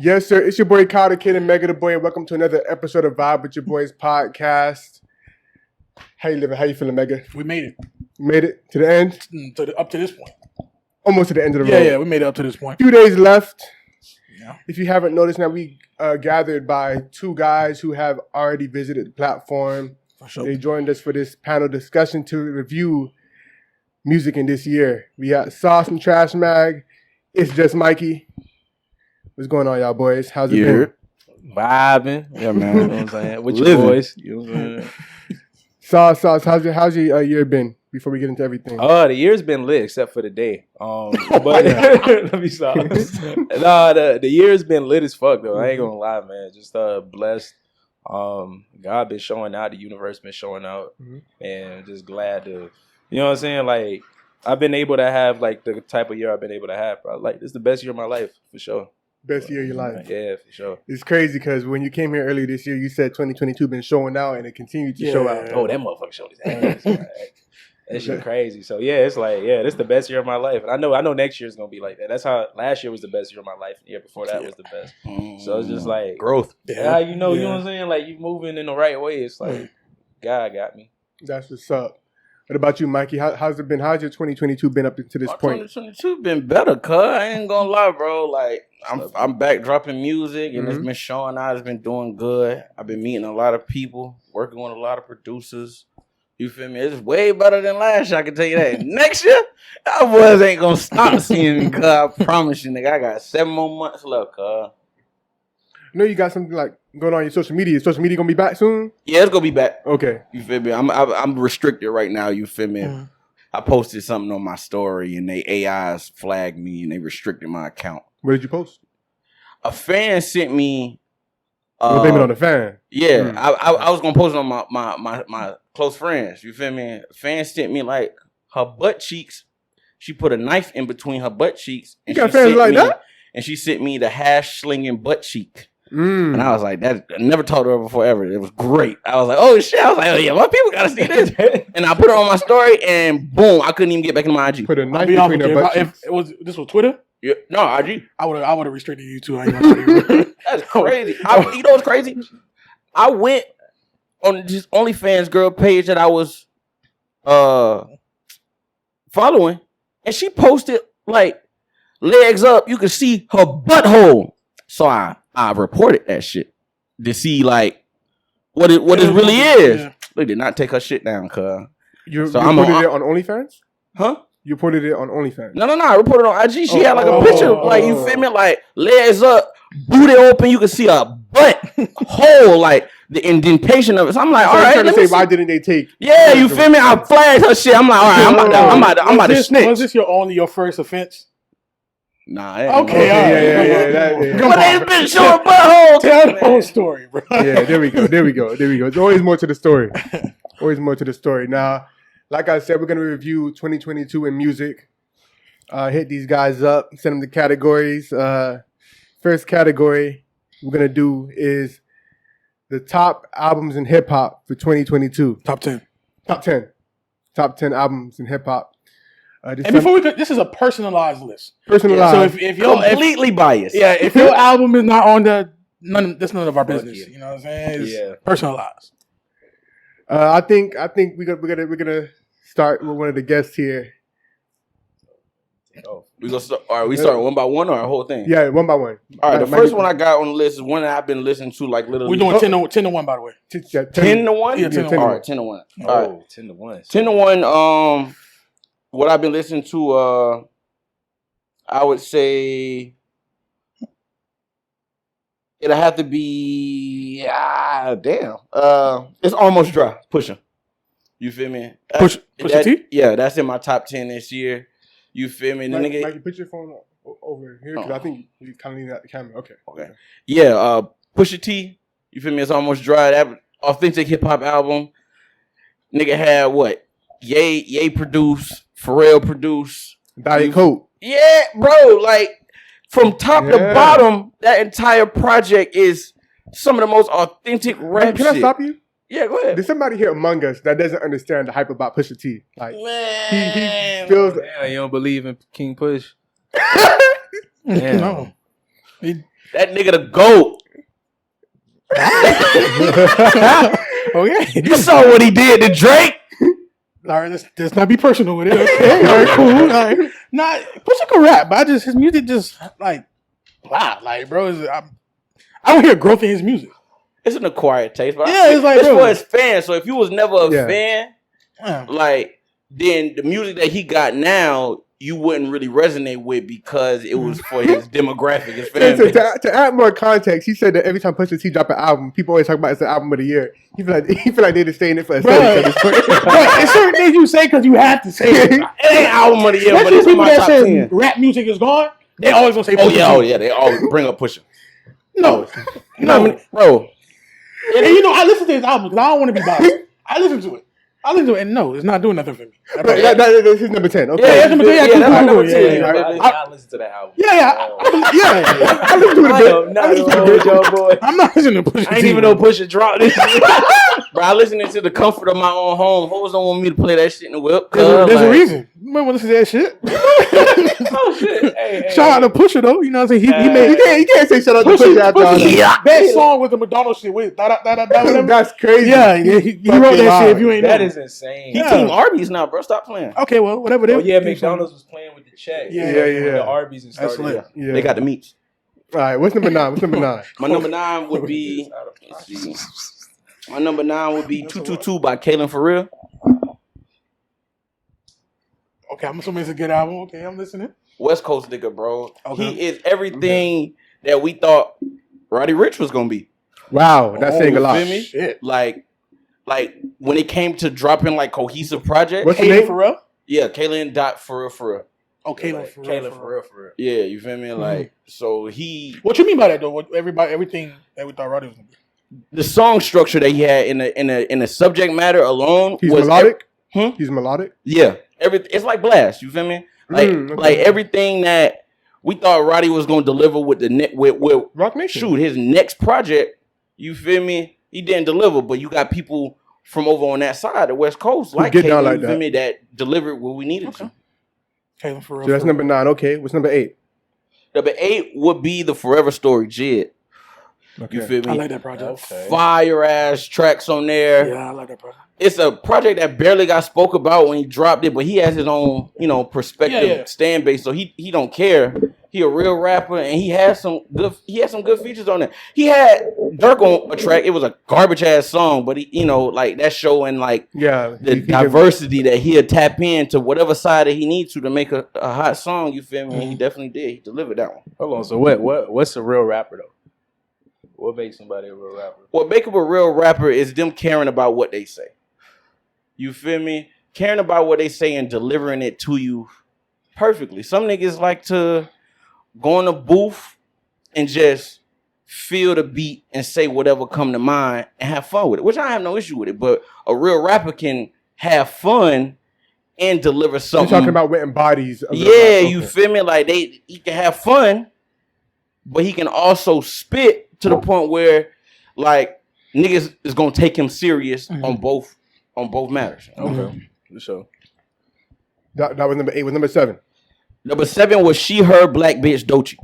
Yes, sir. It's your boy Kyle the Kid and Mega the Boy, and welcome to another episode of Vibe with Your Boys podcast. How you living? How you feeling, Mega? We made it. Made it to the end? Up to this point. Almost to the end of the road. Yeah, we made it up to this point. 2 days left. Yeah. If you haven't noticed, now we gathered by two guys who have already visited the platform. For sure. They joined us for this panel discussion to review music in this year. We got Sauce and Trash Mag. It's just Mikey. What's going on, y'all boys? How's it been? Vibing. Yeah, man. You know what I'm saying? With your boys. You know what I'm saying? Sauce, how's your year been before we get into everything? Oh, the year's been lit except for the day. But let me stop. Nah, the year's been lit as fuck though. I ain't gonna lie, man. Just blessed. God been showing out, the universe been showing out, and just glad to, you know what I'm saying? Like, I've been able to have like the type of year I've been able to have, bro. Like, this is the best year of my life for sure. Best year of your life. Yeah, for sure. It's crazy because when you came here earlier this year, you said 2022 been showing out and it continued to show out. Oh, that motherfucker showed his ass. Right? That shit crazy. So yeah, it's like, yeah, this is the best year of my life. And I know next year is gonna be like that. That's how last year was the best year of my life. And the year before that was the best. So it's just like growth. Yeah, you know what I'm saying? Like, you moving in the right way. It's like God got me. That's what's up. What about you, Mikey? How's it been? How's your 2022 been up to this point? 2022 been better, cuz. I ain't gonna lie, bro. Like, I'm back dropping music, and it's been showing out. It's been doing good. I've been meeting a lot of people, working with a lot of producers. You feel me? It's way better than last year, I can tell you that. Next year, our boys ain't gonna stop seeing me, cuz. I promise you, nigga. I got 7 more months left, cuz. I know you got something like going on your social media. Is social media gonna be back soon? Yeah, it's gonna be back. Okay. You feel me? I'm restricted right now. You feel me? I posted something on my story, and they AIs flagged me, and they restricted my account. Where did you post? A fan sent me. Blame it on the fan. Yeah, I was gonna post it on my close friends. You feel me? A fan sent me like her butt cheeks. She put a knife in between her butt cheeks. And you got fans like that? And she sent me the hash slinging butt cheek. And I was like, that I never talked to her before ever. It was great. I was like, oh shit. I was like, oh yeah, my people gotta see this. And I put it on my story, and boom, I couldn't even get back into my IG. Put a knife between her butt cheeks. This was Twitter? Yeah, no, IG. I would have restricted you too. I ain't gonna That's crazy. You know what's crazy? I went on this OnlyFans girl page that I was following, and she posted like legs up. You could see her butthole. So I reported that shit to see like what it really is. Yeah. They did not take her shit down, cuz. You reported it on OnlyFans? Huh? You reported it on OnlyFans? No. I reported on IG. She had like a picture, like, you feel me? Like, legs up, booty open. You can see a butt hole, like the indentation of it. So I'm like, all right. Let me say, why didn't they take? Yeah, you feel me? I flagged her shit. I'm like, all right, I'm about to snitch. Was this your first offense? Nah. Okay, Yeah. But they've been showing buttholes. Tell the whole story, bro. Yeah, there we go. There's always more to the story. Now, like I said, we're going to review 2022 in music. Hit these guys up, send them the categories. First category we're going to do is the top albums in hip-hop for 2022. Top 10. Top 10 albums in hip-hop. And before this is a personalized list. Personalized. So if you're completely biased. Yeah, if your album is not on that's none of our business. You know what I'm saying? It's personalized. I think we're gonna start with one of the guests here. Oh, we gonna start. All right, we start one by one or a whole thing? Yeah, one by one. All right, the first one I got on the list is one that I've been listening to like literally. We're doing 10 to 1, by the way. 10 to 1? Yeah, 10 to 1. All right, 10 to 1. Oh, all right. 10 to 1. 10 to 1. What I've been listening to, I would say it'll have to be it's Almost Dry. Pusha. You feel me? Pusha T? Yeah, that's in my top 10 this year. You feel me? Mikey, put your phone over here because I think you kind of need that camera. Okay. Yeah, Pusha T. You feel me? It's Almost Dry. That authentic hip hop album. Nigga had what? Ye produced, Pharrell produced. Diet Coke. Yeah, bro. Like, from top to bottom, that entire project is some of the most authentic rap Can shit. I stop you? Yeah, go ahead. There's somebody here among us that doesn't understand the hype about Pusha T. Like, Man. he feels. Yeah, you don't believe in King Push? No. That nigga the GOAT. Okay. You saw what he did to Drake? All right, let's not be personal with it. Okay, all right, cool. All right. Nah, Pusha can rap, but his music just like, wow, like, bro, I don't hear growth in his music. It's an acquired taste, but Yeah, it's like, it's bro. for his fans. So if you was never a Yeah. fan, Yeah. like, then the music that he got now, you wouldn't really resonate with because it was for his demographic, his fan base. To add more context, he said that every time Pusha T drop an album, people always talk about it's the album of the year. He feel like they just stay in it for aesthetics at this point. But it's certain things you say because you have to say it. It ain't album of the year, but Especially it's people my that top say 10. rap music is gone, they always gonna say Oh Pusha yeah, T. oh yeah, they always bring up Pusha. No, You know what I mean? Bro, and you know, I listen to his album because I don't want to be biased. I listen to it, and no, it's not doing nothing for me. That's his number 10. Okay. Yeah, that's number 10. Yeah, that's my number cool, 10. yeah. I listen to that album. Yeah. I listen to it a bit. I'm not a Joe boy. I'm not listening to Pusha T. I ain't even know Pusha dropped this shit. bro, I listening to the comfort of my own home. Hoes don't want me to play that shit in the whip. There's a reason. Remember listen to that shit. Oh shit! Hey, Shout out to Pusha though. You know what I'm saying? He made You can't say shout out to Pusha after all that. Yeah. that song with the McDonald's shit. Wait, whatever. That's crazy. Yeah, he wrote that shit. If you ain't That know. is insane. He Yeah. Team Arby's now, bro. Stop playing. Okay, well, whatever. Oh yeah, McDonald's was playing with the check. Yeah. With the Arby's and That's started. lit. Yeah. They got the meats. All right, what's number 9? My number 9 would be. Let's see. My number 9 would be 222 by Kalen for real. Okay, I'm assuming it's a good album. Okay, I'm listening. West Coast nigga, bro. Okay. He is everything that we thought Roddy Ricch was gonna be. Wow, that's saying a You lot. feel me? Shit. Like when it came to dropping like cohesive projects. What's the Kalen name? for real? Yeah, Kalen dot for real. Oh, Kalen for real. For real. Yeah, you feel me? Like so he What you mean by that though? What everything that we thought Roddy was gonna be. the song structure that he had in the subject matter alone He's was melodic? Hmm? He's melodic? Yeah, it's like Blast. You feel me? Like Okay. like everything that we thought Roddy was gonna deliver with with Rock Nation. shoot his next project. You feel me? He didn't deliver, but you got people from over on that side, the West Coast, like get down Kalen, like you feel that. me, that delivered what we needed to. Kalen for real. So that's for number real. 9. Okay, what's number 8? Number 8 would be the Forever Story, Jid. Okay. You feel I me? like that project. Okay. Fire ass tracks on there. Yeah, I like that project. It's a project that barely got spoke about when he dropped it, but he has his own, perspective, Yeah. stand base. So he don't care. He a real rapper, and he has some good features on there. He had Dirk on a track. It was a garbage ass song, but he, like that showing like Yeah. the diversity that he'll tap into whatever side that he needs to make a hot song. You feel me? And he definitely did. He delivered that one. Hold on. So what's a real rapper though? What makes somebody a real rapper? What make up a real rapper is them caring about what they say. You feel me? Caring about what they say and delivering it to you perfectly. Some niggas like to go in a booth and just feel the beat and say whatever come to mind and have fun with it, which I have no issue with it. But a real rapper can have fun and deliver You're something. talking about what embodies. a real Yeah, rap. you Okay. feel me? Like he can have fun, but he can also spit to the point where like niggas is gonna take him serious on both matters. Okay. For sure. That was number 8. Was number 7? Number 7 was She Her Black Bitch Doechii.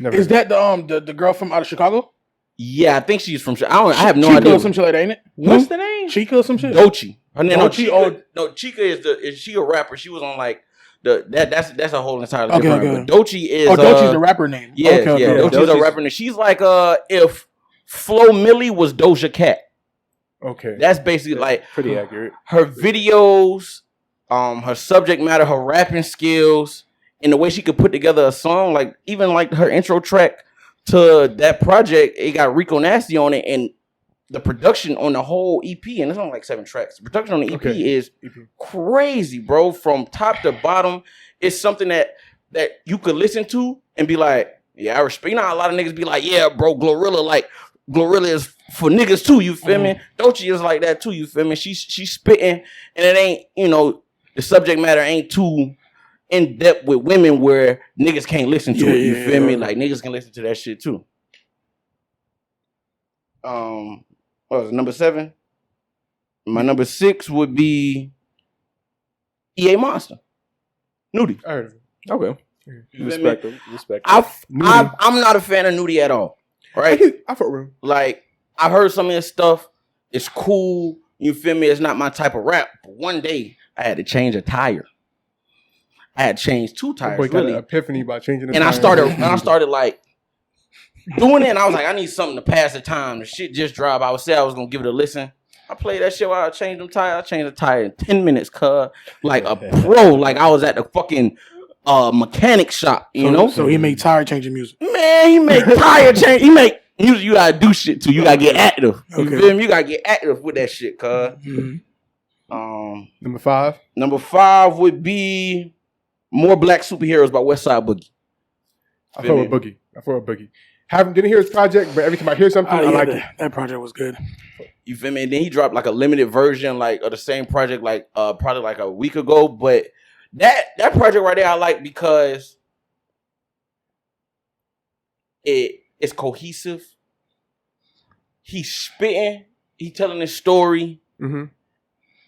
Never. Is that the girl from out of Chicago? Yeah, I think she's from. I have no Chica idea. or some shit like that, ain't it? What's the name? Chica or some shit? Doechii. Her name. Doechii, Chica is she a rapper? She was on like that's a whole entirely Okay, different. okay. But Doechii is. Doechie's the rapper name. Yeah, Okay, yeah. okay. Doechie's a rapper. And she's like if Flo Milli was Doja Cat. Okay. That's basically like Pretty accurate. her videos, her subject matter, her rapping skills, and the way she could put together a song. Like even like her intro track to that project, it got Rico Nasty on it, and the production on the whole EP, and it's only like 7 tracks. The production on the EP Okay. is crazy, bro. From top to bottom, it's something that you could listen to and be like, yeah, I respect. You know how a lot of niggas be like, yeah, bro, Glorilla is for niggas too, you feel me? Doechii is like that too, you feel me? She's spitting, and it ain't, the subject matter ain't too in depth with women where niggas can't listen to it, you feel me? Like niggas can listen to that shit too. What was it, number 7? My number 6 would be EA Monster. Nudie. I heard of it. Okay. You feel me? Respect him. Respect him. I'm not a fan of Nudie at all. Right? I fuck with him. Like, I heard some of his stuff. It's cool. You feel me? It's not my type of rap. But one day, I had to change a tire. I had changed 2 tires, Boy, got really. an epiphany by changing the And I tires. started like doing it. And I was like, I need something to pass the time. The shit just dropped. I said I was gonna give it a listen. I played that shit while I changed them tires. I changed the tire in 10 minutes, cuz. Like a pro. Like I was at the fucking mechanic shop, you know? So he made tire changing music. Man, he make tire change. He make music you gotta do shit too. You gotta get active. You Okay. feel me? You gotta get active with that shit, cuz. Mm-hmm. Number 5. Number 5 would be More Black Superheroes by Westside Boogie. I fuck with Boogie. Didn't hear his project, but every time I hear something, I like it. That project was good. You feel me? And then he dropped like a limited version, like of the same project, like probably like a week ago. But that project right there, I like because it's cohesive. He's spitting. He telling his story. Mm-hmm.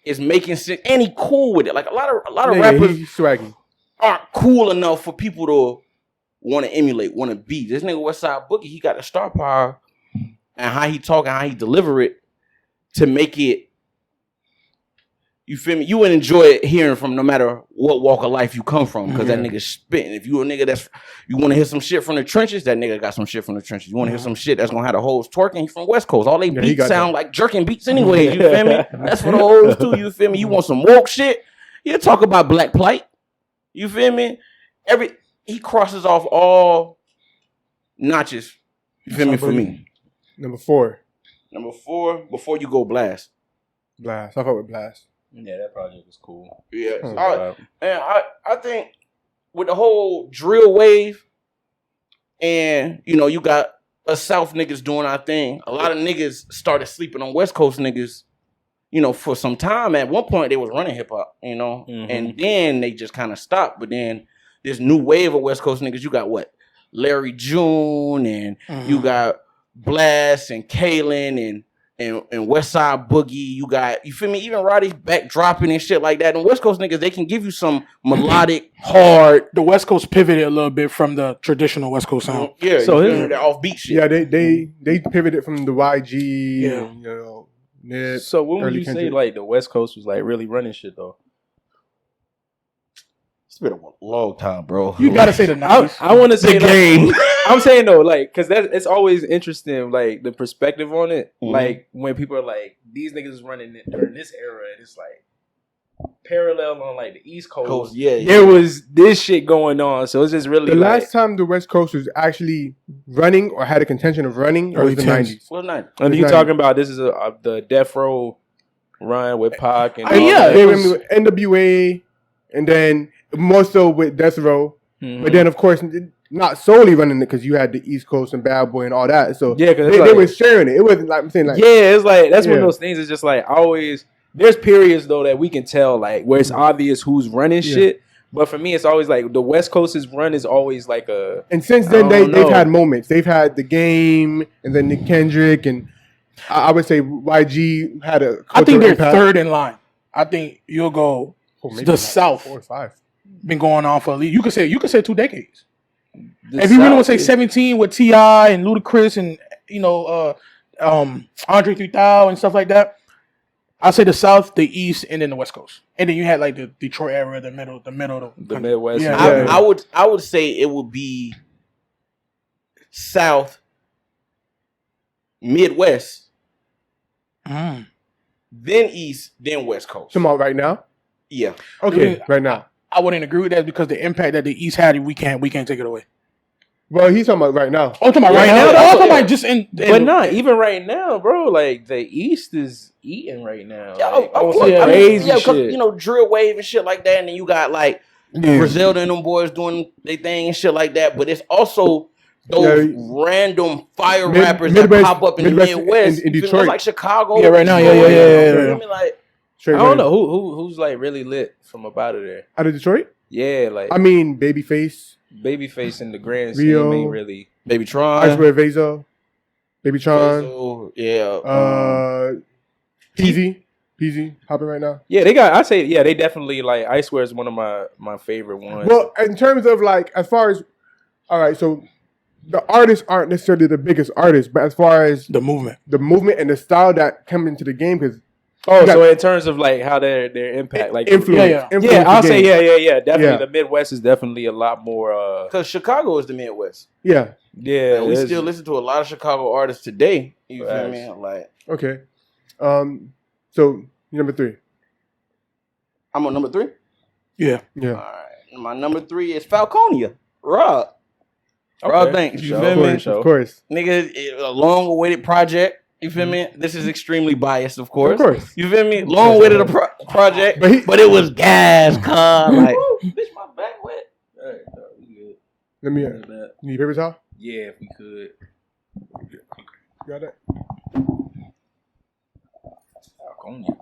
It's making sense, and he cool with it. Like a lot of Yeah, rappers he's swaggy. aren't cool enough for people to want to emulate, want to be. This nigga Westside Boogie, he got the star power and how he talk and how he deliver it to make it. You feel me? You would enjoy it hearing from no matter what walk of life you come from, because that nigga's spitting. If you a nigga you want to hear some shit from the trenches, that nigga got some shit from the trenches. You want to hear some shit that's gonna have the hoes twerking, he from West Coast. All they beats sound like jerking beats anyway. You feel me? That's for the hoes too. You feel me? You want some woke shit? You talk about black plight. You feel me? He crosses off all notches. You feel me? For me. Number 4. Number 4, Before You Go Blast. Blast. I fuck with Blast. Yeah, that project was cool. Yeah. Oh, And I think with the whole drill wave, and you got us South niggas doing our thing. A lot of niggas started sleeping on West Coast niggas, for some time. At one point they was running hip hop, and then they just kind of stopped. But then this new wave of West Coast niggas, you got what? Larry June, and you got Blast and Kalen and Westside Boogie. You feel me? Even Roddy's back dropping and shit like that. And West Coast niggas, they can give you some melodic, hard. The West Coast pivoted a little bit from the traditional West Coast sound. Yeah, So that offbeat shit. Yeah, they pivoted from the YG. Yeah. And, Nip, So when would Early you say Kendrick. like the West Coast was like really running shit though? It's been a long time, bro. You gotta say the 90s. I want to say The game. I'm saying though, like, because it's always interesting, like the perspective on it. Mhm. Like when people are like, these niggas is running it during this era, and it's like parallel on like the East Coast. Yeah. There was this shit going on, so it's just really The like, last time the West Coast was actually running or had a contention of running Early was the 10s. 90s. Well, not. And It's you not- talking about this is the Death Row run with Pac and I mean, all yeah, that. They it were was- with NWA, and then more so with Death Row. Mhm. But then, of course, not solely running it because you had the East Coast and Bad Boy and all that. So Yeah, 'cause it's they like- were sharing it. It wasn't like I'm saying like yeah, it's like that's one of Yeah. those things. It's just like always. There's periods though that we can tell like where it's obvious who's running Yeah. shit. But for me, it's always like the West Coast's run is always like a. And since I then, don't they've know. had moments. They've had the Game, and then Nick Kendrick, and I would say YG had a. I think cultural they're impact. third in line. I think you'll go Oh, maybe the like South. 4 or 5. Been going on for at least, you could say 2 decades. the If you really want to South say is- 17 with T.I. and Ludacris and Andre 3000 and stuff like that, I'd say the South, the East, and then the West Coast, and then you had like the Detroit area, the middle, the Midwest. Yeah. I would say it would be South, Midwest, Mm. then East, then West Coast. Come on, right now. Yeah. Okay, Yeah. right now. I wouldn't agree with that because the impact that the East had, we can't take it away. Well, he's talking about right now. Oh, I'm talking about right Yeah, now. yeah, I'm talking yeah. about just in. But not even right now, bro. Like the East is eating right now. Yeah, Like, of on course. some yeah, crazy yeah, 'cause, shit. drill wave and shit like that, and then you got like Griselda and them boys doing their thing and shit like that. But it's also those random fire rappers Midwest- that pop up in Midwest the Midwest, in You feel me? Detroit. It's like Chicago. Yeah, right now, yeah, Detroit, yeah, yeah, you yeah. feel me? Like, Straight I don't running. know who's like really lit from up out of there. Out of Detroit. Yeah, like I mean, Babyface, Babyface in the grand Rio. scheme ain't really. Baby Tron, I swear Vazo, Baby Tron, Bezos, yeah, Teasy. PZ hopping right now? Yeah, they definitely like I Swear is one of my favorite ones. Well, in terms of like, as far as, all right, so the artists aren't necessarily the biggest artists, but as far as The movement. the movement and the style that come into the game, because so in terms of like how their impact, like influence, Yeah. influence I'll the say game. yeah, definitely Yeah. the Midwest is definitely a lot more. Because Chicago is the Midwest. Yeah. Yeah, And we there's- still listen to a lot of Chicago artists today. You feel Facts. me? Like, Okay. So number 3. I'm on number 3. Yeah. Yeah. All right. My number 3 is Falconia. Rob. Rob Banks. You Sure, feel me? sure. Of course. Nigga, a long-awaited project. You feel me? This is extremely biased, of course. Of course. You feel me? Long-awaited project, But but it was gas, car. Like, bitch, my back wet. Alright, no, we good. Let me. Like that. You need paper towel? Yeah, if we could. You got that? Falconia.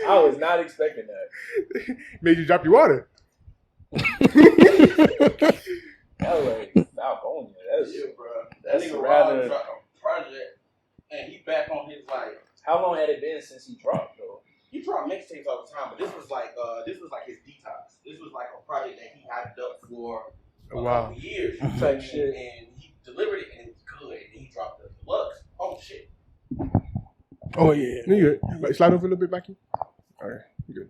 I was not expecting that. Made you drop your water. That was like Falconia. That's bro. That That nigga nigga rather- Rob dropped a project, and he back on his like. how long had it been since he dropped though? He dropped mixtapes all the time, but this was like his detox. This was like a project that he hyped up for a Wow. couple years. Type shit. And he delivered it, and it was good. And he dropped the deluxe. Oh shit. Oh yeah. No, you good. But slide over a little bit, Becky. All right. You good.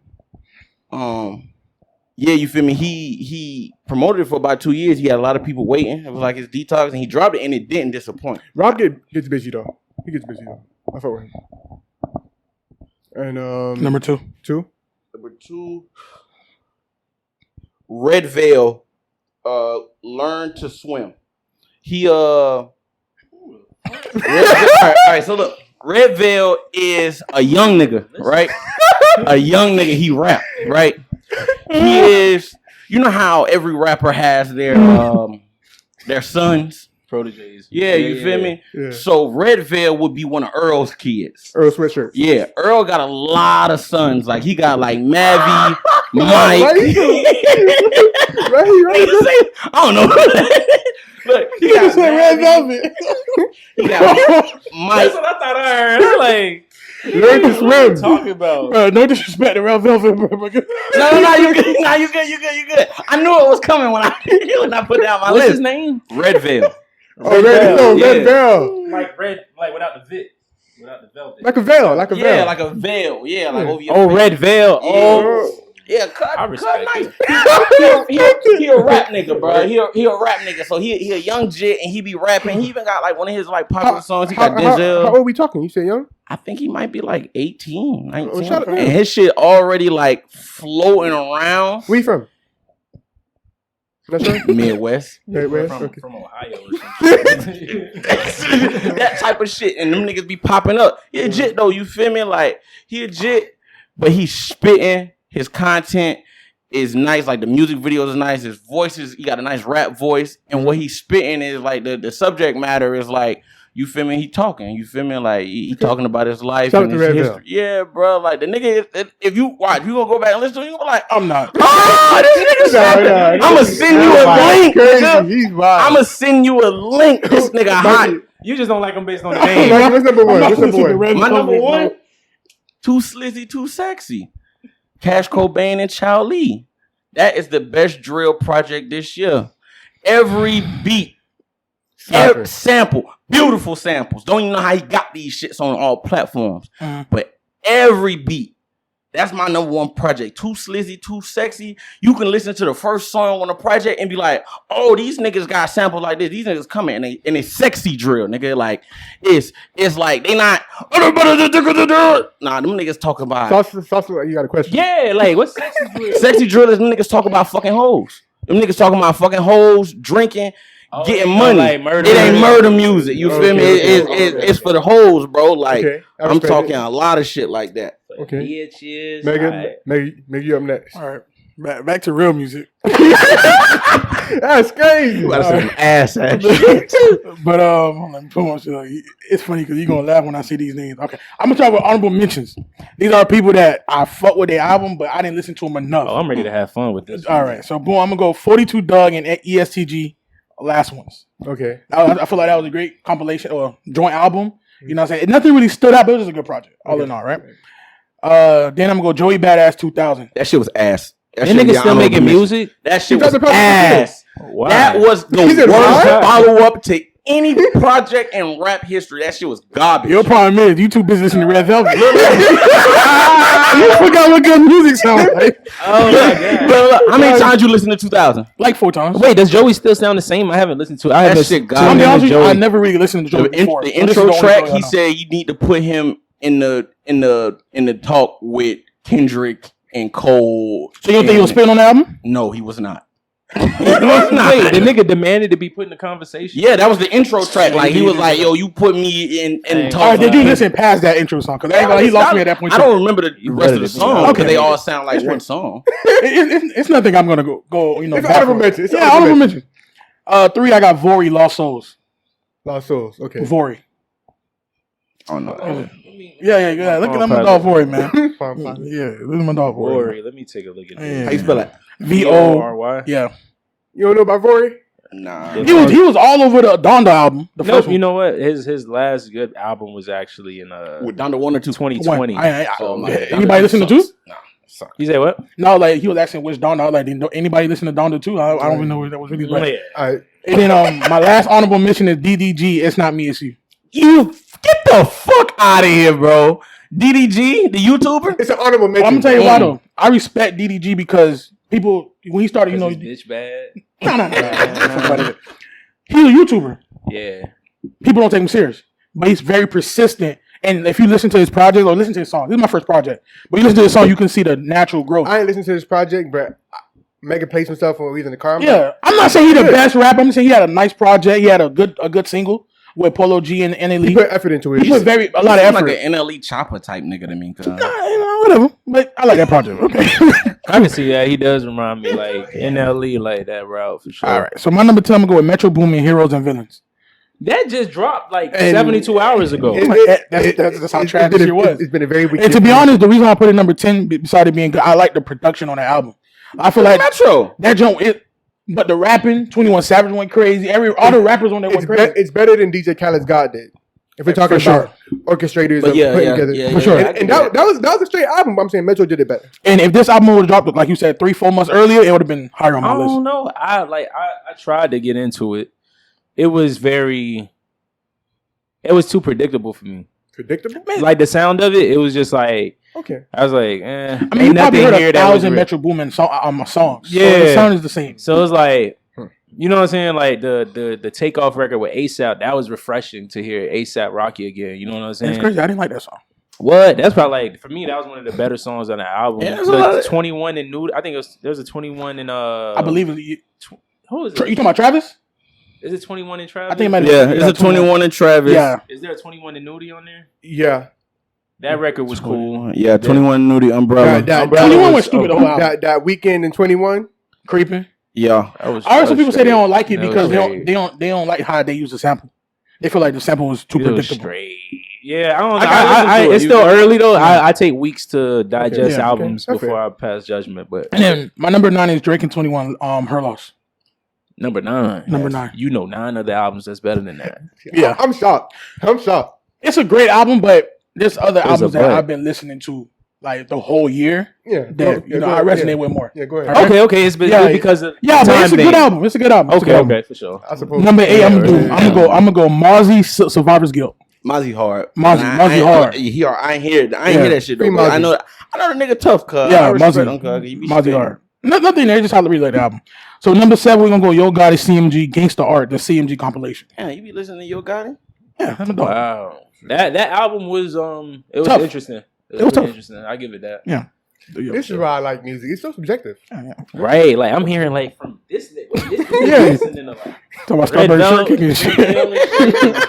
Yeah, you feel me? He promoted it for about 2 years. He had a lot of people waiting. It was like his detox, and he dropped it, and it didn't disappoint. Rob gets busy though. He gets busy though. I fuck with him. And Number 2. 2. Number 2, Red Veil, learn to swim. He all right. So look, Red Veil is a young nigga, right? A young nigga. He rap, right? He is. You know how every rapper has their sons. Proteges. Yeah, you feel me? Yeah. So Red Veil would be one of Earl's kids. Earl sweatshirt. Yeah, Earl got a lot of sons. Like he got like Mavi, Mike. Right? Nigga say- I don't know. Look, he got Red Mavi, Velvet. he got Mike. That's what I thought I heard. I'm like, Learn to what are you swim. talking about? Bro, no disrespect to Red Velvet, bro. No, you good. No, you good. I knew it was coming when I put down my What's list. his name? Red Veil. Oh, Red Yeah. Veil. Like red, like without the vit, without the velvet. Like a veil. Like a veil. Yeah, like a veil. Yeah, like over your Oh, face. Red Veil. Yeah. Oh, Yeah, cut I respect nice. it. He a rap nigga, bro. He a rap nigga. So he a young jit and he be rapping. He even got like one of his like popular songs. He got Denzel. How old are we talking? You say young? I think he might be like 18, 19. Oh, shout out to him. And his shit already like floating around. Where you from? That's right. Midwest. Wait, from, okay. from Ohio or something. That type of shit. And them niggas be popping up. He a jit though, you feel me? Like he a jit, but he's spitting. His content is nice. Like the music videos is nice. His voice is, he got a nice rap voice. And what he's spitting is like the subject matter is like, you feel me? He talking. You feel me? Like he talking about his life Shout and out his to Red history. Yeah, bro. Like the nigga, if you watch, you gonna go back and listen to it, you gonna be like, I'm not. oh, this nigga said Nah, I'ma send you a link. Crazy. nigga. He's wild. I'ma send you a link. This nigga hot. You just don't like him based on the name. Mikey, what's number I'm one? not What's listening number to one? Red My number Velvet, bro. one, too slizzy, too sexy. Cash Cobain and Chow Lee. That is the best drill project this year. Every beat, every sample, beautiful samples. Don't even know how he got these shits on all platforms. Mhm. But every beat, that's my number one project. Too slizzy, too sexy. You can listen to the first song on the project and be like, oh, these niggas got samples like this. These niggas coming and it's sexy drill, nigga. Like, it's like they not, nah, them niggas talk about Salsa, you got a question? Yeah, like what's sexy drill? sexy drill is them niggas talk about fucking hoes. Them niggas talking about fucking hoes, drinking, getting money. Like murder. It ain't murder music. You feel me? Okay. It's for the hoes, bro. Like, Okay, I I'm respect talking it. a lot of shit like that. Okay. Bitches. Megan, Megan, you up next. All right. Back to real music. That's crazy. You gotta All some right. ass shit. But let me put on shit. Like, it's funny because you're gonna laugh when I see these names. Okay, I'm gonna talk about honorable mentions. These are people that I fuck with their album, but I didn't listen to them enough. Oh, I'm ready to have fun with this. All right, so boom, I'm gonna go 42 Doug and ESTG, last ones. Okay. I feel like that was a great compilation or joint album. You know what I'm saying? Nothing really stood out, but it was just a good project, all in all, right? Then I'm gonna go Joey Badass 2000. That shit was ass. That nigga still making music? That shit He was does the project ass. Wow. That was the He said worst what? follow up to any project in rap history. That shit was garbage. Your problem is you too busy listening to Red Velvet. You forgot what good music sounds like. Oh my god. Look, how many times you listen to 2000? Like 4 times. Wait, does Joey still sound the same? I haven't listened to it. I That haven't shit listened gone. to I'm be him honest and with you, I Joey. never really listened to Joey before. The So this is intro only track, Joey I he know. said you need to put him in the talk with Kendrick and Cole. So you don't think he was spitting on the album? No, he was not. Wait, the nigga demanded to be put in the conversation. Yeah, that was the intro track. Like he was like, "Yo, you put me in Dang. talk." All right, did you Fine. listen past that intro song? Because he lost me at that point. I too. don't remember the rest of the song because Okay. they all sound like one song. It's nothing I'm gonna go. You know, It's back honorable for. mention. It's Yeah, honorable honorable mention. 3, I got Vori, Lost Souls. Lost Souls. Okay. Vori. Oh no. Yeah. Look at my dog Vori, man. Fine. Yeah, this is my dog Vori. Rory, let me take a look at Yeah. this. How you spell it? VO. Yeah. You don't know about Rory? Nah. Yeah. He was all over the Donda album. The Nope, first one. you know what? His last good album was actually in With down to 1 or 2. 2020. Oh, my Yeah. God. Anybody listen to 2? Nah. Sorry. You say what? No, like he was asking which Donda. I was like, did anybody listen to Donda 2? I don't even know where that was really. Oh, Right. yeah. All right. And then my last honorable mention is DDG. It's Not Me, It's You. You get the fuck out of here, bro. DDG, the YouTuber. It's an honorable mention. I'm gonna tell you why though. I respect DDG because people when he started, you know, Bitch bad. no. He's a YouTuber. Yeah. People don't take him serious, but he's very persistent. And if you listen to his project or listen to his song, this is my first project. But you listen to his song, you can see the natural growth. I ain't listened to this project, but Megan plays himself for a reason. The karma. Yeah, I'm not saying he's the best rapper. I'm saying he had a nice project. He had a good single with Polo G and He NLE. put effort into it. He put a lot of He's effort. like an NLE Chopper type nigga to me. Whatever. But I like that project. Okay. I can see that. He does remind me like NLE, like that route for sure. All right. So my number 10, I'm gonna go with Metro Boomin, Heroes and Villains. That just dropped like And- 72 hours ago. That's how trash been this a- shit was. It's been a very weak. And to be honest, the reason I put it number 10, besides it being good, I like the production on the album. I feel like Metro. that joint, but the rapping, 21 Savage went crazy. All the rappers on there went crazy. it's better than DJ Khaled's God did. If we're talking For sure. about orchestrators But of yeah, putting yeah, together, yeah, For yeah, sure. yeah, I and can that, do that was a straight album. But I'm saying Metro did it better. And if this album would have dropped, like you said, 3-4 months earlier, it would have been higher on my I list. don't know. I tried to get into it. It was too predictable for me. Predictable. Like the sound of it, it was just like Okay. I was like, eh. I mean, ain't you probably nothing heard here a that was thousand real. Metro Boomin songs. So Yeah. the sound is the same. So it's like, you know what I'm saying? Like the takeoff record with ASAP, that was refreshing to hear ASAP Rocky again. You know what I'm And saying? it's crazy. I didn't like that song. What? That's probably like for me. That was one of the better songs on the album. Yeah, there's a lot The of- 21 and Nude. I think there was a 21 in I believe it. who is You it? talking about Travis? Is it 21 in Travis? I think it might Yeah, it's a 21 in Travis. Yeah. Is there a 21 in Nudie on there? Yeah. That record was cool. Yeah, 21 Nudie Umbrella. That, 21 went stupid the whole album. that weekend in 21. Creeping. Yeah. That was, I heard some people say they don't like it That was because straight. they don't like how they use the sample. They feel like the sample was too It was predictable. straight. Yeah, I don't know. I gotta listen to it. It's still early though. I take weeks to digest Yeah, albums okay. before I pass judgment. But And then my number 9 is Drake and 21. Her loss. number 9. Number 9. You know 9 other albums that's better than that. Yeah. I'm shocked. It's a great album, but there's other There's albums a that but. I've been listening to like the whole year Yeah. that I resonate with more. Yeah, go ahead. Okay. It's Yeah, because of Yeah, the but time it's a vein. good album. It's a good album. It's a good album. Okay, for sure. I suppose. Number 8, I'm Yeah, gonna go Mozzie Survivor's Guilt. Mozzie hard. Mozzie hard. I ain't hear that shit though. Free but I Mozzie. know the nigga tough, cuz. Yeah, I respect Mozzie. him, cuz. He be Mozzie spitting. hard. Nothing there, just how to really like the album. So number 7, we're gonna go Yo Gotti CMG Gangsta Art, the CMG compilation. Yeah, you be listening to Yo Gotti? Yeah, I'm a dog. Wow. That album was it was Tough. interesting. It was was tough. interesting. I give it that. Yeah. This is why I like music. It's so subjective. Right. Like I'm hearing like from this nigga. Yeah. Listening to like Talk about Red Strawberry Velvet, Shortcake and shit. Red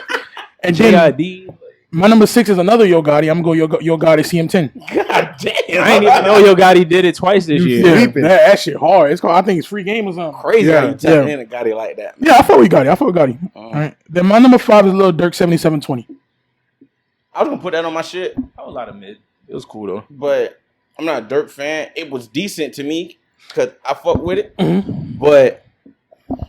And then J.I.D. my number 6 is another Yo Gotti. I'm gonna go Yo Gotti CM10. God damn. I didn't even know Yo Gotti did it twice this year. Yeah, Sleeping. that shit hard. It's called. I think it's free game or something. Crazy how you tap Yeah. in a Gotti like that. Yeah, I fuck with Gotti. All right. Then my number 5 is Lil Durk 7720. I was gonna put that on my shit, A whole lot of mid. It was cool though. but I'm not a Dirk fan. It was decent to me because I fuck with it, Mm-hmm. but it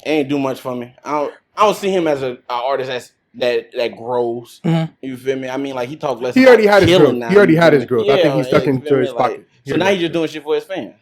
ain't do much for me. I don't see him as an artist that grows. Mhm. You feel me? I mean, like he talk less. He already about had his killing growth. now, He already you had feel his me? growth. I think Yeah, he's stuck you into feel me? his pocket. So now he's just doing shit for his fans.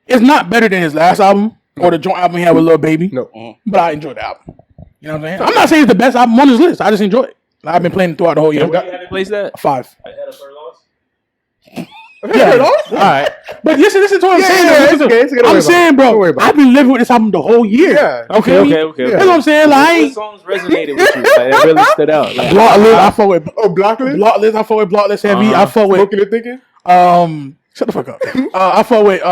It's not better than his last album or the joint album he had with Lil Baby. No. But I enjoyed the album. You know what I'm saying? I'm not saying it's the best album on his list. I just enjoy it. I've been playing it throughout the whole year. Where you had to place that? 5. I had a third loss. Yeah. All right. But listen to what I'm saying. though. it's okay. It's okay. Don't worry I'm about saying, it. Don't worry bro, about I've been living with this album the whole year. Yeah. Okay. That's what I'm saying. Like, What songs resonated with you? Like, it really stood out. Like, Blocklist, I fuck with Oh, Blocklist? Blocklist. I fuck with Blocklist heavy. I fuck with Smoking and thinking? Shut the fuck up. I fuck with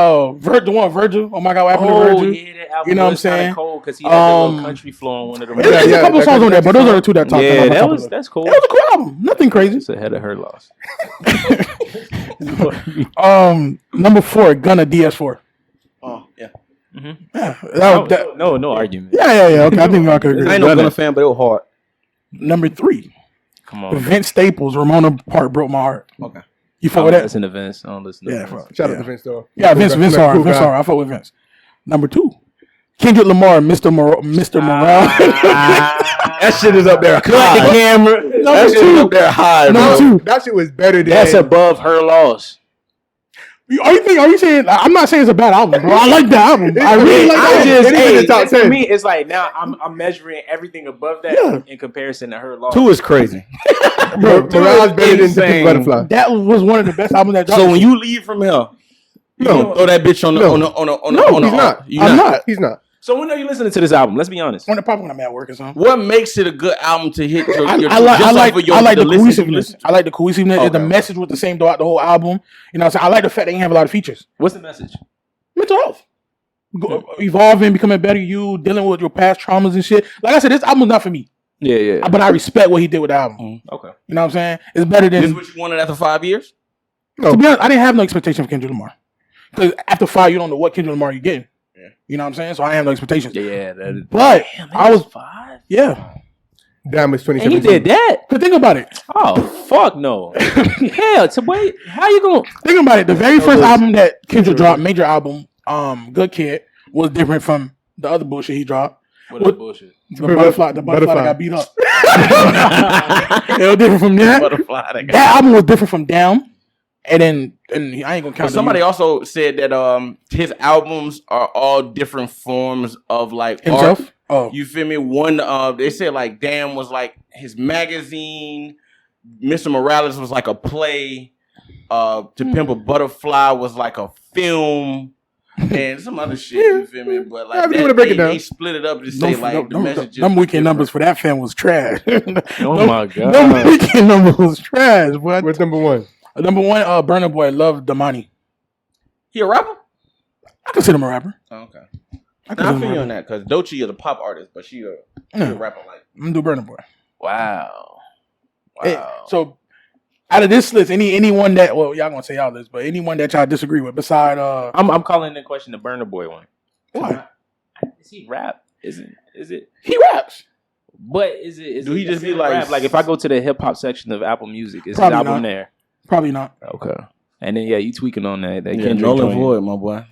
Virgil. Oh my God, what happened to Virgil? yeah, that album You know what I'm was kinda saying? cold because he had that little country flow on one of them. There's a couple that songs on there, but those are the two that top. Yeah, top of the list. that's cool. It was a cool album. Nothing crazy. It's ahead of her loss. Number 4, Gunna DS4. Oh yeah. Yeah, No argument. yeah. Okay, I think I could agree. I ain't no Gunna fan, but it was hard. Number 3, Come on. Vince Staples. Ramona Park broke my heart. Okay. You I fuck don't with that? listen to Vince. I don't listen to Yeah, Vince. fuck. Shout out to Vince, though. Yeah, Vince hard. Cool Vince guy. hard. I fuck with Vince. Number 2, Kendrick Lamar, Mr. Morale. That shit is up there. Cut the camera. Number 2. there high, Number bro. 2. That shit was better than... That's above her loss. Are you saying? I'm not saying it's a bad album, bro. I like the album. I really like I it. just, It is in the top for 10. me, it's like now I'm measuring everything above that Yeah. in comparison to her loss. 2 is crazy. Bro, Morale's better than insane. Pink Butterfly. That was one of the best albums that dropped. So when you leave from here, you gonna throw that bitch on the No. on the No, he's not. You I'm not. He's not. So when are you listening to this album? Let's be honest. Probably when I'm at work or something. What makes it a good album to hit your? I your like just off of your, the listen you cohesiveness. listen to? I like the cohesiveness. Okay, The okay. message was the same throughout the whole album. You know what I'm saying? I like the fact that you have a lot of features. What's the message? Mental health. Evolving, becoming a better you, dealing with your past traumas and shit. Like I said, this album's not for me. Yeah. But I respect what he did with the album. Okay. You know what I'm saying? It's better This than... is what you wanted after 5 years? To be honest, I didn't have no expectation for Kendrick Lamar. Because after 5, you don't know what Kendrick Lamar you're getting. Yeah. You know what I'm saying? So I have no expectations. Yeah. That is, But I was... 5. Yeah. Damn, it's And 2017. he did that. Because think about it. Oh fuck no. Hell, to wait. How you gonna? Think about it. The very first album that Kendrick dropped, major album, Good Kid, was different from the other bullshit he dropped. What bullshit? The butterfly that got beat up. It was different from that. Butterfly. That album was different from Down. And then I ain't gonna count. But somebody also said that his albums are all different forms of like himself. art. Oh, You feel me? One they said like Damn was like his magazine. Mr. Morales was like a play. To Pimp a Butterfly was like a film. And some other shit, you feel me? But like Yeah, if you wanna break it down. they split it up to say like the messages. them weekend numbers for that fan was trash. Oh my god. Them weekend numbers was trash. But What's number 1? number 1, Burna Boy, Love Damani. He a rapper? I consider him a rapper. Oh, okay. I Now, I consider him feel a you on rapper. that because Doechii is a pop artist, but she a rapper like. I'm gonna do Burna Boy. Wow. Hey, so out of this list, anyone that y'all gonna say y'all list, but anyone that y'all disagree with beside I'm calling into question the Burna Boy one. why? Is he rap? Is it? He raps. But is it? Do he just be considered like- rap? Like if I go to the hip hop section of Apple Music, is his Probably album not. there? Probably not. Okay. And then you tweaking on that. That Yeah, Kendrick null and joint. void, my boy.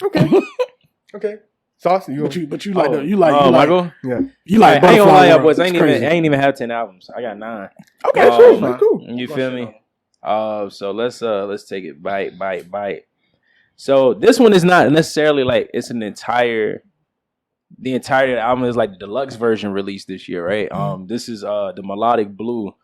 Okay. Sauce, you... But you like you like Michael. Yeah. you like I ain't gonna lie, y'all Butterfly boys. I World. ain't It's crazy. even have 10 albums. I got 9. Okay, Um, sure. Like, cool. You feel me? So let's take it bite. So this one is not necessarily like it's the entirety of the album is like the deluxe version released this year, right? This is the Melodic Blue.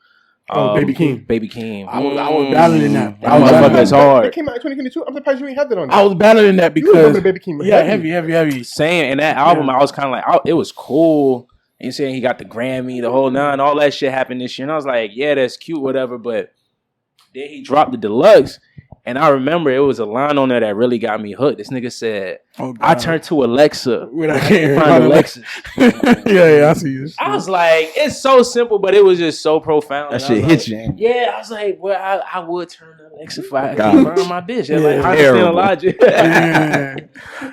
Baby Keem. Baby Keem. I was battling that. That motherfucker is hard. It came out in 2022. I'm surprised you ain't had that on there. I was battling that You remember because Baby Keem? yeah, heavy. Saying in that album, I was kind of like, it was cool. And saying he got the Grammy, the whole 9, all that shit happened this year. And I was like, yeah, that's cute, whatever. But then he dropped the deluxe. And I remember it was a line on there that really got me hooked. This nigga said, I turned to Alexa. When I I can't can't find Alexa. yeah, I see this. I was like, it's so simple, but it was just so profound. That And I shit was hit like, you. ain't it? Yeah, I was like, well, I would turn to Alexa if I God. could find my bitch. Yeah, Like, I understand the terrible. logic. Yeah.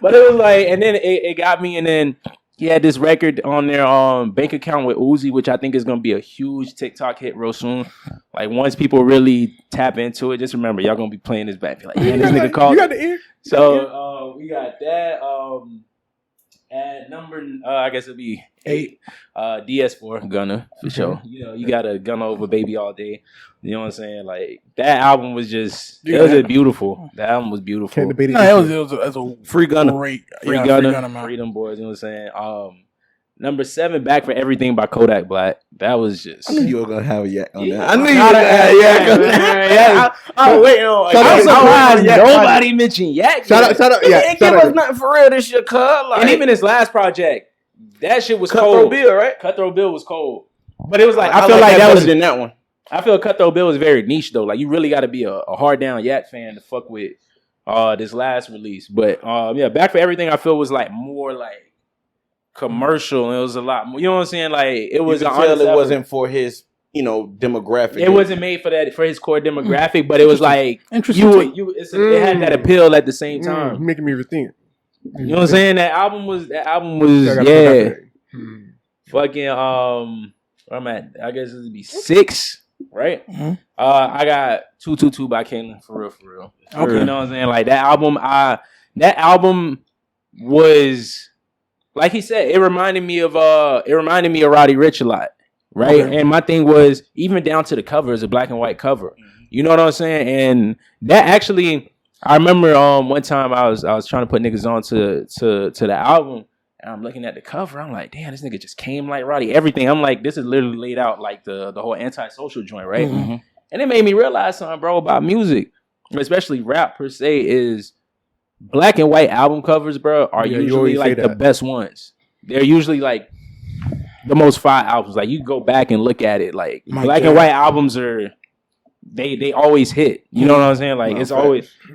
But it was like, and then it got me, and then he had this record on their bank account with Uzi, which I think is gonna be a huge TikTok hit real soon. Like once people really tap into it, just remember y'all gonna be playing this back. Be like, yeah, this nigga called. You got the ear? So we got that. At number, I guess it'd be 8. DS4 Gunna for sure. You know, you got a Gunna over Baby All Day. You know what I'm saying? Like that album was just, it was just beautiful. The album was beautiful. Can't debate it. No, it was a Free Gunna. great, Free yeah, Gunna, man. Freedom Boys. You know what I'm saying? Number 7, Back for Everything by Kodak Black. That was just. I knew you were gonna have a yak on Yeah. that. I knew you were gonna have a yak on that. I was waiting on. Shout out- I'm surprised Yak. nobody mentioned Yak. Shout yet. out, shout out. Yeah, Yeah, it shout give out. us nothing for real this year, cuz. Like, And even his last project, that shit was Cutthroat cold. Bill, right? Cutthroat Bill was cold. But it was like, I I feel like that better was. than that one. I feel Cutthroat Bill was very niche though. Like you really got to be a hard down Yak fan to fuck with this last release. But yeah, Back for Everything I feel was like more like commercial. And it was a lot more, you know what I'm saying? Like it was You an could tell honest it effort. wasn't for his, demographic. It wasn't made for his core demographic, but it was like Interesting. it had that appeal at the same time. Making me rethink. You know what I'm saying? That album was I gotta put that yeah. back. Fucking where I'm at, I guess it'd be 6, right? Mhm. I got 222 by Kane for real. Okay. You know what I'm saying? Like that album was like he said, it reminded me of Roddy Ricch a lot. Right. Okay. And my thing was even down to the cover is a black and white cover. You know what I'm saying? And that actually I remember one time I was trying to put niggas on to the album. And I'm looking at the cover. I'm like, damn, this nigga just came like Roddy. Everything. I'm like, this is literally laid out like the whole antisocial joint, right? Mhm. And it made me realize something, bro, about music, especially rap per se, is black and white album covers, bro, are Yeah, you usually always say like the that. best ones. They're usually like the most fire albums. Like you go back and look at it, like My black God. and white albums are they always hit. You know what I'm saying? Like No,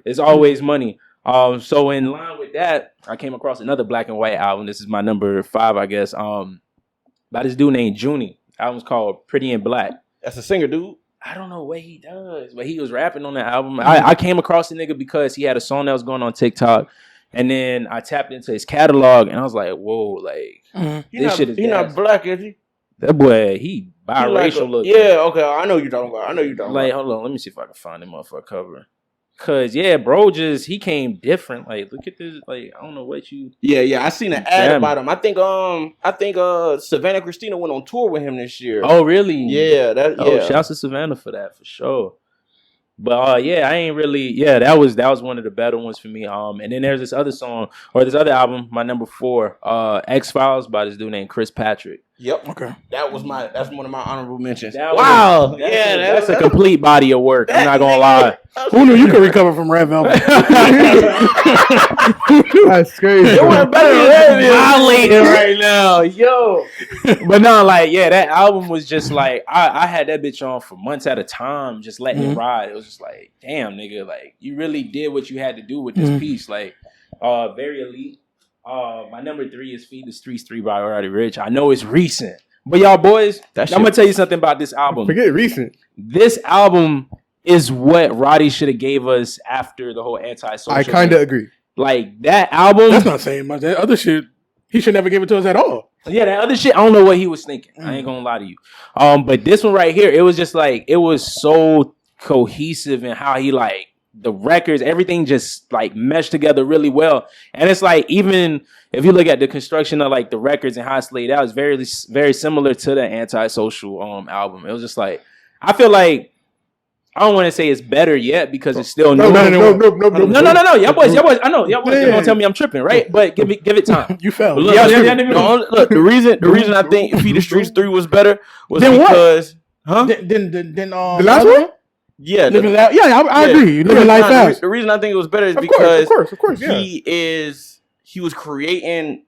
it's always money. So in line with that, I came across another black and white album. This is my number 5, I guess. By this dude named Junie. The album's called Pretty in Black. That's a singer, dude. I don't know what he does, but he was rapping on that album. I came across the nigga because he had a song that was going on TikTok, and then I tapped into his catalog, and I was like, whoa, like Mhm. this shit is He not gas. black, is he? That boy, he He biracial like looking. yeah, okay. I know you're talking about. Like, hold on, let me see if I can find him off our cover. Cause yeah, bro, he came different. Like, look at this. Like, I don't know what you. Yeah. I seen an ad Damn. about him. I think Savannah Christina went on tour with him this year. Oh, really? yeah, Oh, shouts to Savannah for that, for sure. But yeah, I ain't really. Yeah, that was one of the better ones for me. And then there's this other song or this other album, my number 4, X-Files by this dude named Chris Patrick. Yep. Okay. That's one of my honorable mentions. That Wow. was- That's that's a complete body of work. I'm not gonna lie. Who knew you could recover from Red Velvet? That's crazy. It went better than Red Velvet. Violating right now, yo. But no, like, yeah, that album was just like I had that bitch on for months at a time, just letting it ride. It was just like, damn, nigga, like you really did what you had to do with this piece. Like, very elite. My number 3 is Feed the Streets 3 by Roddy Ricch. I know it's recent, but y'all boys, That I'm gonna tell you something about this album. Forget recent. This album is what Roddy should have gave us after the whole anti-social. I kind of agree. like that album. That's not saying much. That other shit, he should never give it to us at all. Yeah, that other shit, I don't know what he was thinking. I ain't gonna lie to you. But this one right here, it was just like, it was so cohesive in how he like the records, everything just like meshed together really well. And it's like, even if you look at the construction of like the records and how it's laid out, it's very, very similar to the Antisocial album. It was just like, I feel like, I don't want to say it's better yet because it's still new. No. Y'all boys, I know y'all boys Yeah. gonna tell me I'm tripping, right? But give it time. You fell. Look, Yeah, yeah, Look, the reason I think Feed the Streets 3 was better was Then what? because, Then The last one? yeah, Living Loud. Yeah, I agree. Living Life Fast. The reason I think it was better is Of because course, yeah. he was creating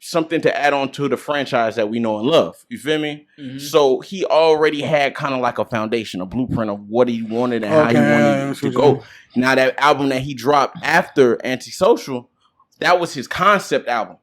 something to add on to the franchise that we know and love. You feel me? Mm-hmm. So he already had kind of like a foundation, a blueprint of what he wanted and how he wanted it to go. Now that album that he dropped after Antisocial, that was his concept album.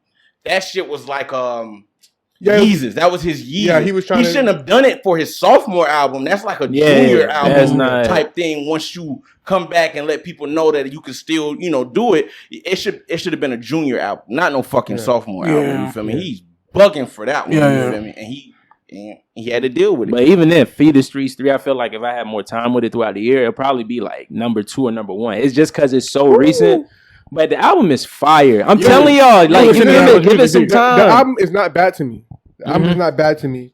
That shit was like Yeezus. That was his Yeezus. Yeah, he was trying He to- shouldn't have done it for his sophomore album. That's like a Yeah, junior that's album not- type thing. Once you come back and let people know that you can still, do it, it should have been a junior album, not no fucking sophomore album. You feel me? Yeah. He's bugging for that one. Yeah, you yeah. feel me? And he had to deal with it. But even then, Feed the Streets 3, I feel like if I had more time with it throughout the year, it'll probably be like number 2 or number 1. It's just because it's so recent. But the album is fire. I'm Yo, telling y'all, yo, like, listen to that. give it some The time. album is not bad to me. The album Mhm. is not bad to me.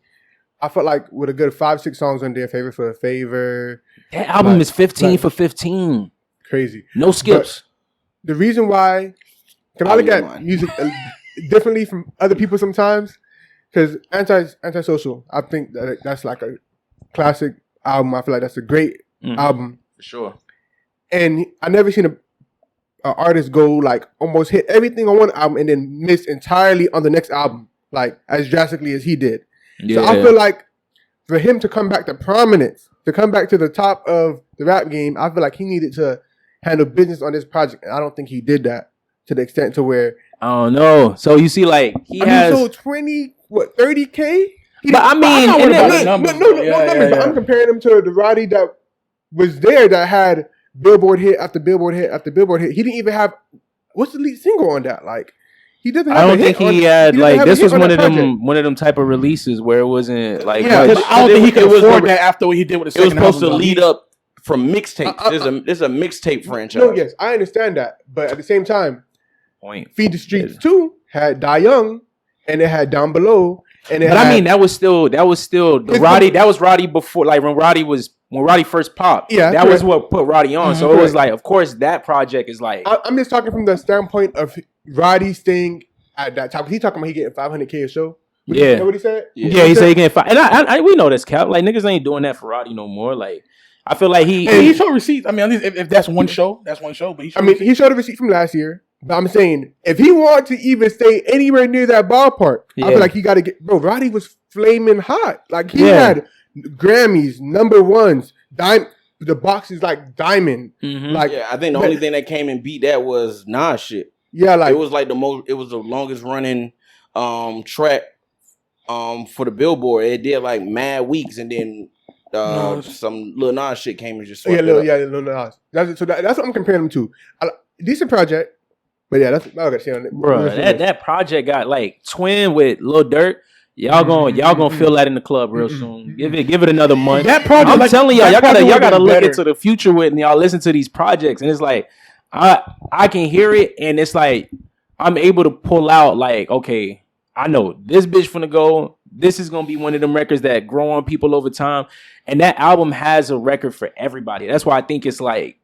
I felt like with a good 5-6 songs on there, Favor for a Favor, That album like- is 15 like- for 15. crazy. No skips. The reason why, can I I look don't at mind. music differently from other people sometimes? Because Antisocial, I think that's like a classic album. I feel like that's a great Mhm. album. For sure. And I never seen a artist go like almost hit everything on one album and then miss entirely on the next album, like as drastically as he did. Yeah. So I feel like for him to come back to prominence, to come back to the top of the rap game, I feel like he needed to handle business on this project. And I don't think he did that to the extent to where I don't know. So you see, like, he has. so 30K? But I mean, not and worried then- about the numbers, no though. numbers. Yeah, But yeah. I'm comparing him to the Roddy that was there that had Billboard hit after Billboard hit after Billboard hit. He didn't even have what's the lead single on that? Like he doesn't. Have I a don't hit think on- he had doesn't like have a this hit was on one that of project. them type of releases where it wasn't like Yeah, much. but I don't think he It can was afford the- that after what he did with the It was second supposed to album, though. lead up from mixtapes. There's a mixtape franchise. No, yes, I understand that, but at the same time, point. Feed the Streets 2 had Die Young, and it had Down Below, and it But had, I mean, that was still the It's Roddy. the- That was Roddy before, like when Roddy first popped. Yeah, that was correct. what put Roddy on. Mhm, So it was correct. like, of course, that project is like, I'm just talking from the standpoint of Roddy staying at that top. He talking about he getting 500K a show. Yeah. Is that what he said? yeah, he said he can't find. And I we know that's cap. Like niggas ain't doing that for Roddy no more. Like I feel like And he showed receipts. I mean, at least if that's one show, that's one show. But he showed I mean, he showed a receipt from last year, but I'm saying if he wanted to even stay anywhere near that ballpark, I Yeah. feel like he got to get. Bro, Roddy was flaming hot. Like he Yeah. had Grammys, number ones, the box is like diamond. Mhm. Like Yeah, I think the only thing that came and beat that was Nas shit. yeah, like It was like it was the longest running track for the Billboard. It did like mad weeks, and then some Lil Nas shit came and just swept it up. Lil Nas. That's what I'm comparing them to. Decent project, but yeah, that's I got to say on it, Bro, that project got like twin with Lil Durk. Y'all gonna feel that in the club real soon. Give it another month. That project, I'm like, telling y'all, that y'all project gotta would've been look better. into the future with and y'all listen to these projects, and it's like I can hear it, and it's like I'm able to pull out like, okay, I know this bitch finna go. This is gonna be one of them records that grow on people over time, and that album has a record for everybody. That's why I think it's like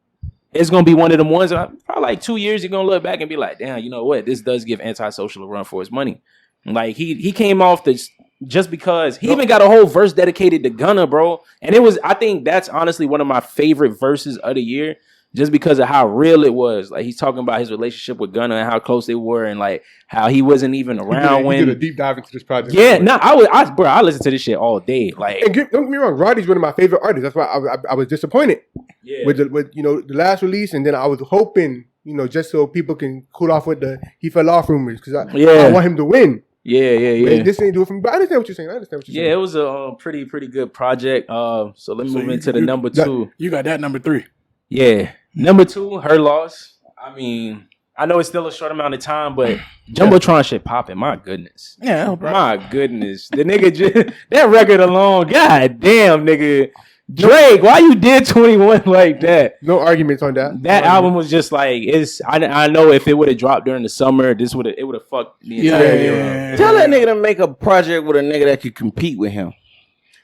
it's gonna be one of them ones. That probably like 2 years, you're gonna look back and be like, damn, you know what? This does give Antisocial a run for his money. Like he came off this just because he even got a whole verse dedicated to Gunna, bro. And it was, I think that's honestly one of my favorite verses of the year, just because of how real it was. Like he's talking about his relationship with Gunna and how close they were, and like how he wasn't even around he when. did a deep dive into this project. Yeah, no, I listen to this shit all day. Like, And don't get me wrong, Roddy's one of my favorite artists. That's why I was disappointed yeah, with the last release, and then I was hoping just so people can cool off with the he fell off rumors because I want him to win. yeah. Man, this ain't do it for me. But I understand what you're saying. Yeah, it was a pretty good project. So let me move into the number that- two. You got that number 3. Yeah, number 2, Her Loss. I mean, I know it's still a short amount of time, but Jumbotron shit popping. My goodness, Yeah, bro. my goodness, the nigga that record alone. God damn, nigga, Drake, why you did 21 like that? No arguments on that. That album was just like it's. I know if it would have dropped during the summer, it would have fucked the entire year up. Tell that nigga to make a project with a nigga that could compete with him.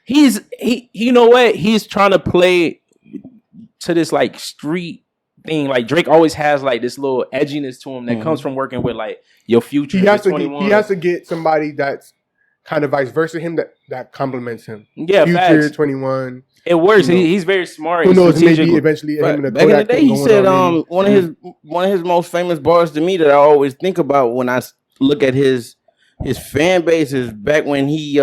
You know what? He's trying to play to this like street thing. Like Drake always has like this little edginess to him that comes from working with like your Future. He has to 21. he has to get somebody that's kind of vice versa him that complements him. Yeah, Future facts. 21. It works. You know, He's very smart. Who and knows? Maybe strategic. eventually him and the Back in the Kodak day, thing he going said on, maybe. one of his most famous bars to me that I always think about when I look at his fan base is back when he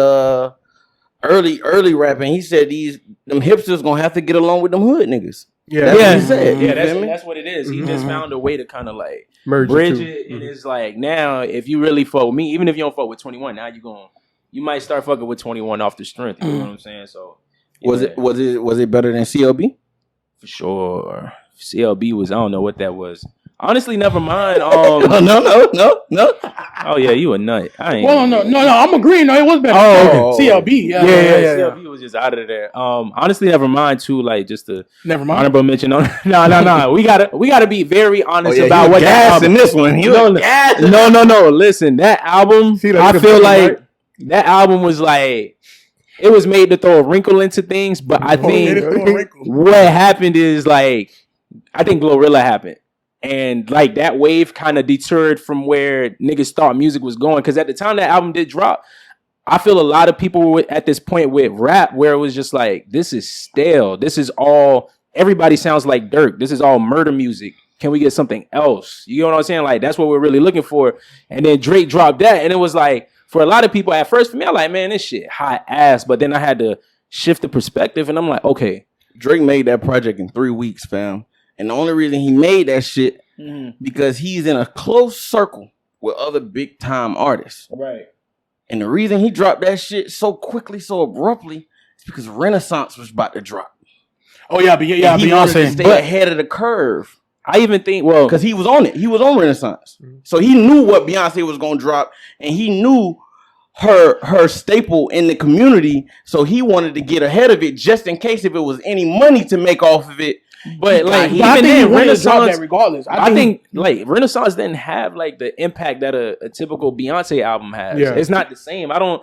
early rapping. He said them hipsters gonna have to get along with them hood niggas. Yeah, That's Yeah, what he said. yeah, You feel me? that's what it is. He Mhm. just found a way to kind of like merge bridge the two. it. And it's like now, if you really fuck with me, even if you don't fuck with 21, now you might start fucking with 21 off the strength. You know what I'm saying? So Was yeah, it better than CLB? for sure? CLB was, I don't know what that was. Honestly, never mind. No. Oh yeah, you a nut. I ain't. Well, no. I'm agreeing. No, it was better. Oh, okay. CLB. Yeah. CLB was just out of there. Honestly, never mind too. Like just a Never mind. honorable mention. No. We gotta be very honest about what that gas album. in this one. No. Listen, that album. See, like, I feel like that album was like it was made to throw a wrinkle into things, but I think what happened is like I think Glorilla happened. And like that wave kind of deterred from where niggas thought music was going. Because at the time that album did drop, I feel a lot of people were at this point with rap where it was just like, this is stale. This is all, everybody sounds like Dirk. This is all murder music. Can we get something else? You know what I'm saying? Like, that's what we're really looking for. And then Drake dropped that. And it was like, for a lot of people at first, for me, I'm like, man, this shit hot ass. But then I had to shift the perspective. And I'm like, okay. Drake made that project in 3 weeks, fam. And the only reason he made that shit because he's in a close circle with other big time artists. Right. And the reason he dropped that shit so quickly, so abruptly, is because Renaissance was about to drop. Oh yeah, but yeah, and he wanted to Beyonce. stay ahead of the curve. I even think, well, because he was on it. He was on Renaissance. So he knew what Beyonce was going to drop. And he knew her staple in the community. So he wanted to get ahead of it just in case if it was any money to make off of it. But like But I even think then, Renaissance Renaissance, regardless. I think like Renaissance didn't have like the impact that a typical Beyonce album has. Yeah. It's not the same. I don't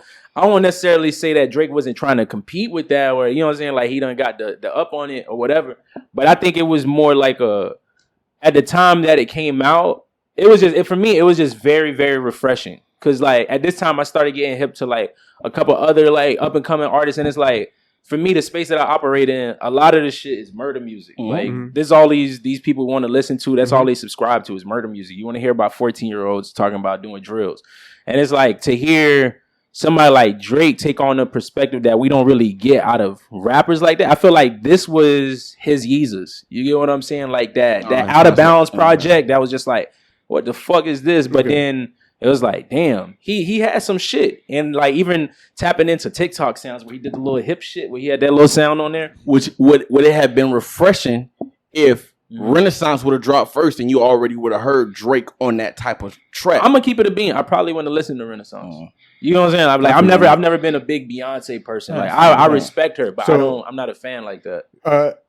necessarily say that Drake wasn't trying to compete with that, or you know what I'm saying, like he done got the up on it or whatever. But I think it was more like at the time that it came out, it was just for me, it was just very, very refreshing. Cause like at this time I started getting hip to like a couple other like up and coming artists, and it's like for me, the space that I operate in, a lot of the shit is murder music. Like, this is all these people want to listen to. That's all they subscribe to is murder music. You want to hear about 14-year-olds talking about doing drills. And it's like, to hear somebody like Drake take on a perspective that we don't really get out of rappers like that, I feel like this was his Yeezus. You get what I'm saying? Like, that Out of Bounds project, that was just like, what the fuck is this? But then it was like, damn, he had some shit. And like even tapping into TikTok sounds where he did the little hip shit where he had that little sound on there. Which would it have been refreshing if Renaissance would have dropped first and you already would have heard Drake on that type of track. I'm gonna keep it a bean. I probably wouldn't have listened to Renaissance. You know what I'm saying? I'm like, I've never been a big Beyonce person. Like I respect her, but I'm not a fan like that.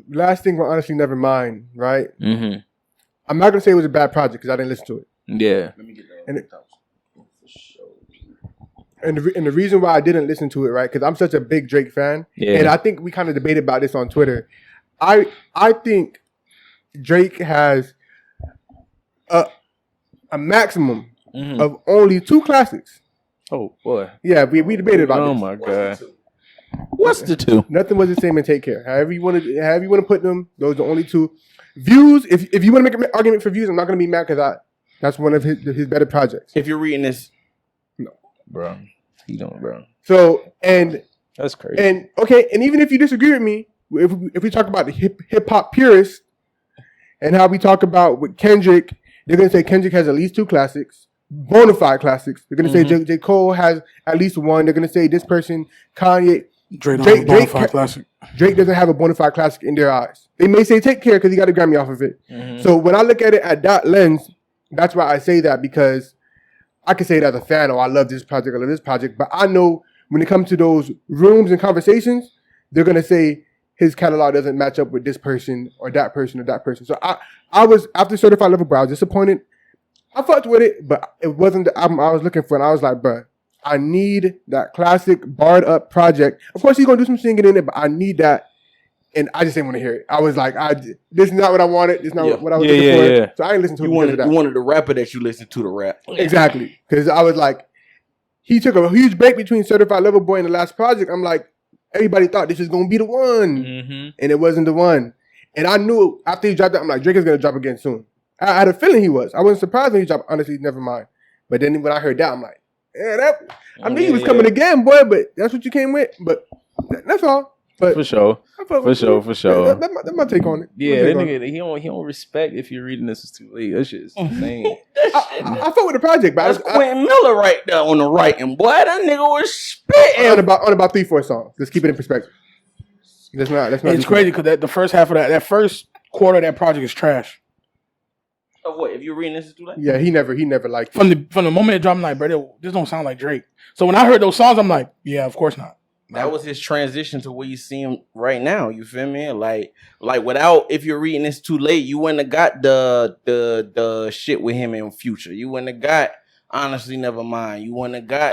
Last thing, well, honestly, never mind, right? Mm-hmm. I'm not gonna say it was a bad project because I didn't listen to it. Yeah. Let me get that. And the reason why I didn't listen to it, right? Because I'm such a big Drake fan, and I think we kind of debated about this on Twitter. I think Drake has a maximum of only 2 classics. Oh boy. Yeah, we debated about this. Oh my god. What's the 2? Nothing was the same in Take Care. However you want to put them, those are the only 2. Views. If you want to make an argument for views, I'm not gonna be mad because that's one of his better projects. If you're reading this, Bro. You don't, bro. So and That's crazy. and okay, and even if you disagree with me, if we talk about the hip hop purists and how we talk about with Kendrick, they're gonna say Kendrick has at least 2 classics, bona fide classics. They're gonna say J. Cole has at least 1. They're gonna say this person, Kanye, Drake classic. Drake doesn't have a bona fide classic in their eyes. They may say Take Care because he got a Grammy off of it. So when I look at it at that lens, that's why I say that, because I can say it as a fan, I love this project, I love this project, but I know when it comes to those rooms and conversations, they're going to say his catalog doesn't match up with this person or that person or that person. So I was, after Certified Lover Boy, I was disappointed. I fucked with it, but it wasn't the album I was looking for, and I was like, bruh, I need that classic barred up project. Of course, he's going to do some singing in it, but I need that. And I just didn't want to hear it. I was like, this is not what I wanted. This is not what I was looking for. Yeah. So I ain't listened to it. you wanted the rapper that you listened to rap. Exactly. Because I was like, he took a huge break between Certified Lover Boy and the last project. I'm like, everybody thought this was going to be the one. And it wasn't the one. And I knew after he dropped that, I'm like, Drake is going to drop again soon. I had a feeling he was. I wasn't surprised when he dropped, honestly, never mind. But then when I heard that, I'm like, I knew he was coming again, boy, but that's what you came with. But that's all. But For sure. For sure. That's my take on it. Yeah, that nigga, he don't respect if you're reading this is too late. That shit is insane. I fuck with the project, but That's Quentin Miller right there on the right, and boy, that nigga was spitting. on about 3-4 songs. Let's keep it in perspective. That's not. It's crazy because the first half of that first quarter of that project is trash. Of what? If you're reading this, is too late. Yeah, he never liked it. From the moment it dropped, I'm like, bro, this don't sound like Drake. So when I heard those songs, I'm like, yeah, of course not. That was his transition to where you see him right now. You feel me? Like without, if you're reading this too late, you wouldn't have got the shit with him in Future. You wouldn't have got Honestly Never Mind. You wouldn't have got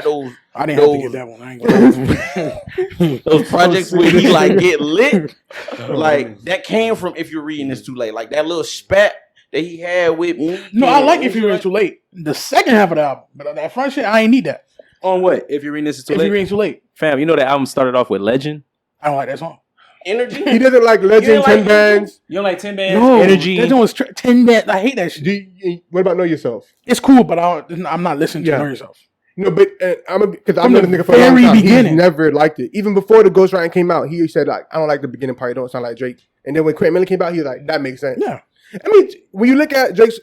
those. I didn't have to get that one. I ain't gonna those projects where he like get lit. Like that came from If You're Reading This Too Late. Like that little spat that he had with me. No, I like If You're Reading Too Late. The second half of the album, but that front shit, I ain't need that. On what? If You're Reading This Is Too If Late? You're Reading Too Late, Fam, you know that album started off with Legend? I don't like that song. Energy. He doesn't like Legend, like 10 bands. You don't like 10 bands? No, Energy? that joint was 10 bad. I hate that shit. What about Know Yourself? It's cool, but I'm not listening to Yeah. Know Yourself. No, but because From I'm a the nigga for a long very time. beginning. He's never liked it. Even before the Ghostwriting came out, he said like, I don't like the beginning part. It don't sound like Drake. And then when Quentin Miller came out, he was like, that makes sense. Yeah. I mean, when you look at Drake's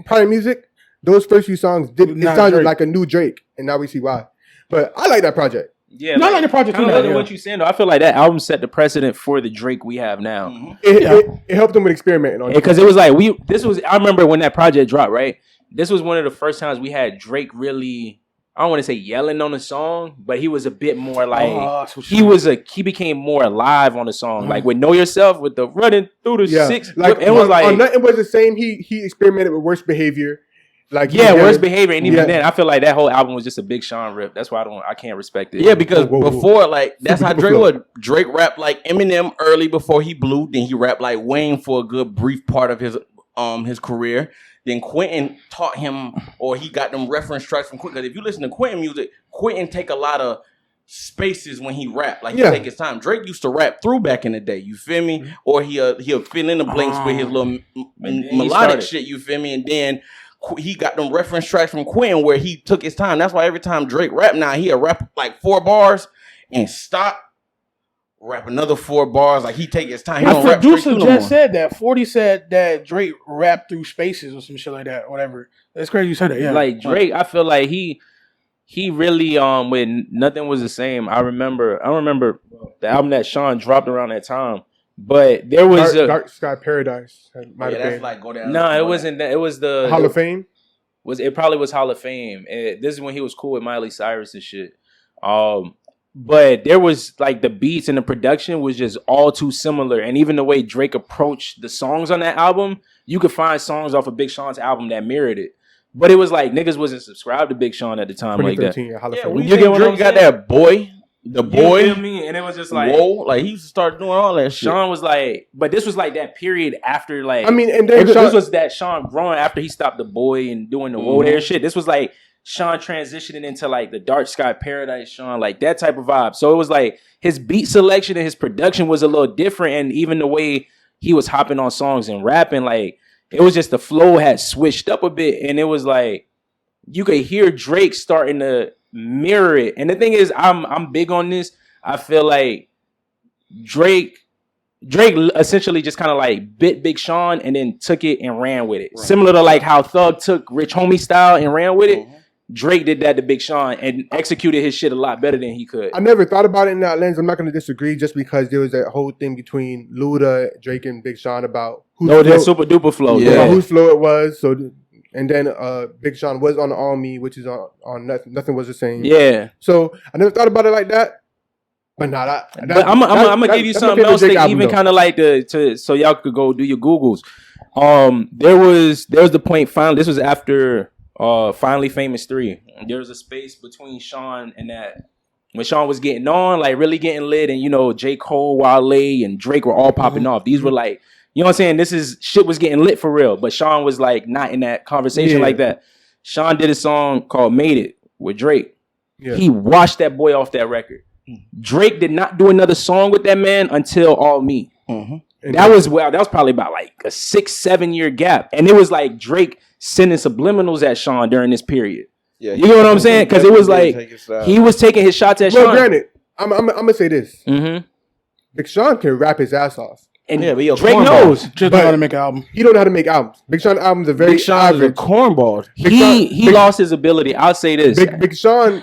prior music, those first few songs it Not sounded Drake. like a new Drake, and now we see why. But I like that project. Yeah, No, I like the project kind too of now, like yeah. what you're saying, though. I feel like that album set the precedent for the Drake we have now. Mhm. It helped him with experimenting on it. Because it was like, I remember when that project dropped, right? This was one of the first times we had Drake really, I don't want to say yelling on the song, but he was a bit more like, he became more alive on the song. Like with Know Yourself, with the running through the six. like It was like, on Nothing Was the Same. He experimented with Worst Behavior. Like worst behavior. And even Yeah. then, I feel like that whole album was just a Big Sean rip. That's why I can't respect it. Yeah, because Whoa. before, like, that's how Super Drake flow. was. Drake rapped like Eminem early before he blew. Then he rapped like Wayne for a good brief part of his career. Then Quentin taught him, or he got them reference tracks from Quentin. Because if you listen to Quentin music, Quentin take a lot of spaces when he rap. Like, he take his time. Drake used to rap through back in the day. You feel me? Or he'll fill in the blanks with his little melodic started. shit. You feel me? And then he got them reference tracks from Quentin where he took his time. That's why every time Drake rap now, he'll rap like 4 bars and stop, rap another 4 bars. Like, he take his time. He My don't rap straight producer through no just more. said that. 40 said that Drake rapped through spaces or some shit like that, whatever. That's crazy you said that. Yeah, Like Drake, I feel like he really when Nothing Was the Same. I remember the album that Sean dropped around that time. But there was Dark Sky Paradise. That might Yeah, have that's been. like go down. no, it wasn't that. It was the Hall of Fame. It probably was Hall of Fame. This is when he was cool with Miley Cyrus and shit. But there was like the beats and the production was just all too similar, and even the way Drake approached the songs on that album, you could find songs off of Big Sean's album that mirrored it. But it was like niggas wasn't subscribed to Big Sean at the time like that. 2013, Hall of Yeah, Fame. we You think get what Drake I'm got saying? that boy, the You boy. feel me? And it was just like Whoa, like he used to start doing all that shit. Sean was like, but this was like that period after like I mean, and then this was that Sean growing after he stopped the boy and doing the Whoa There shit. This was like Sean transitioning into like the Dark Sky Paradise Sean, like that type of vibe. So it was like his beat selection and his production was a little different, and even the way he was hopping on songs and rapping, like it was just the flow had switched up a bit, and it was like you could hear Drake starting to mirror it. And the thing is, I'm big on this. I feel like Drake essentially just kind of like bit Big Sean and then took it and ran with it. Right. Similar to like how Thug took Rich Homie style and ran with it. Mhm. Drake did that to Big Sean and executed his shit a lot better than he could. I never thought about it in that lens. I'm not going to disagree just because there was that whole thing between Luda, Drake, and Big Sean about whose No, that flow, super duper flow. Yeah. about whose flow it was. So, and then Big Sean was on All Me, which is on Nothing Was the Same. Yeah. So I never thought about it like that. But nah, But I'm gonna give you something else that even kind of like to so y'all could go do your Googles. There was the point finally. This was after Finally Famous 3. There was a space between Sean and that when Sean was getting on, like really getting lit, and you know J. Cole, Wale, and Drake were all popping off. These were like, you know what I'm saying? Shit was getting lit for real. But Sean was like not in that conversation like that. Sean did a song called "Made It" with Drake. Yeah. He washed that boy off that record. Drake did not do another song with that man until All Me. Mhm. That was probably about like a 6-7 year gap, and it was like Drake sending subliminals at Sean during this period. Yeah, You know what I'm saying? Because it was like he was taking his shots at Well, Sean. granted, I'm gonna say this: Mm-hmm. Big Sean can rap his ass off. And Yeah, but he a Drake cornball. knows just know But- how to make an album. He don't know how to make albums. Big Sean albums are very Big Sean is a average. cornball. Big he Sean- lost his ability. I'll say this. Big Sean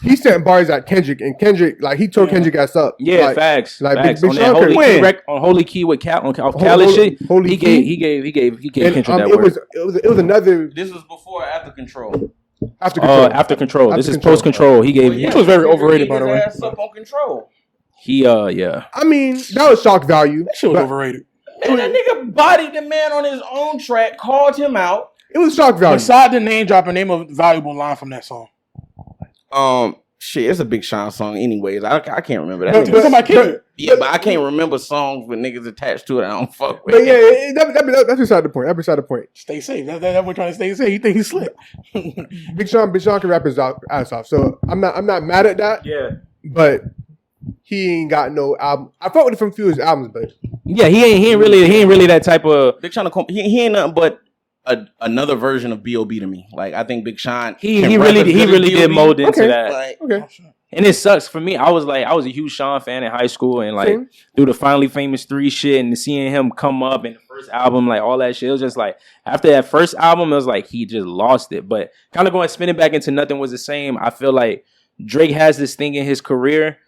he sent bars at Kendrick, and Kendrick, like, he tore Kendrick ass up. Yeah, like, facts. Like facts. Big On Sean that Holy could- Key on Holy Key with Cal on Khaled shit. Holy He Key. gave And, Kendrick that it word. was another This was before or after Control. after control. After Control. After This is Control. post Control. He gave Which was very overrated, by the way. Ass up on Control. yeah. I mean, that was shock value. That shit was but overrated. And that nigga bodied the man on his own track, called him out. It was shock value. Beside the name drop, a name of valuable line from that song. Shit, it's a Big Sean song. Anyways, I can't remember that. But- Talking about Kendrick. Yeah, but I can't remember songs with niggas attached to it. I don't fuck with. But yeah, that's beside the point. That's beside the point. Stay safe. That's what we're trying to stay safe. You think he's slick? Big Sean can rap his ass off. So I'm not mad at that. Yeah. But he ain't got no album. I fought with him from a few of his albums, but Yeah, he ain't really that type of Big Sean, he ain't nothing but another version of B.O.B. to me. Like I think Big Sean, he can rap really as good as did B.O.B.. mold into Okay. that. Like, okay. And it sucks for me. I was a huge Sean fan in high school, and like Same. through the Finally Famous 3 shit, and seeing him come up in the first album, like all that shit, it was just like after that first album, it was like he just lost it. But kind of spinning back into Nothing Was the Same. I feel like Drake has this thing in his career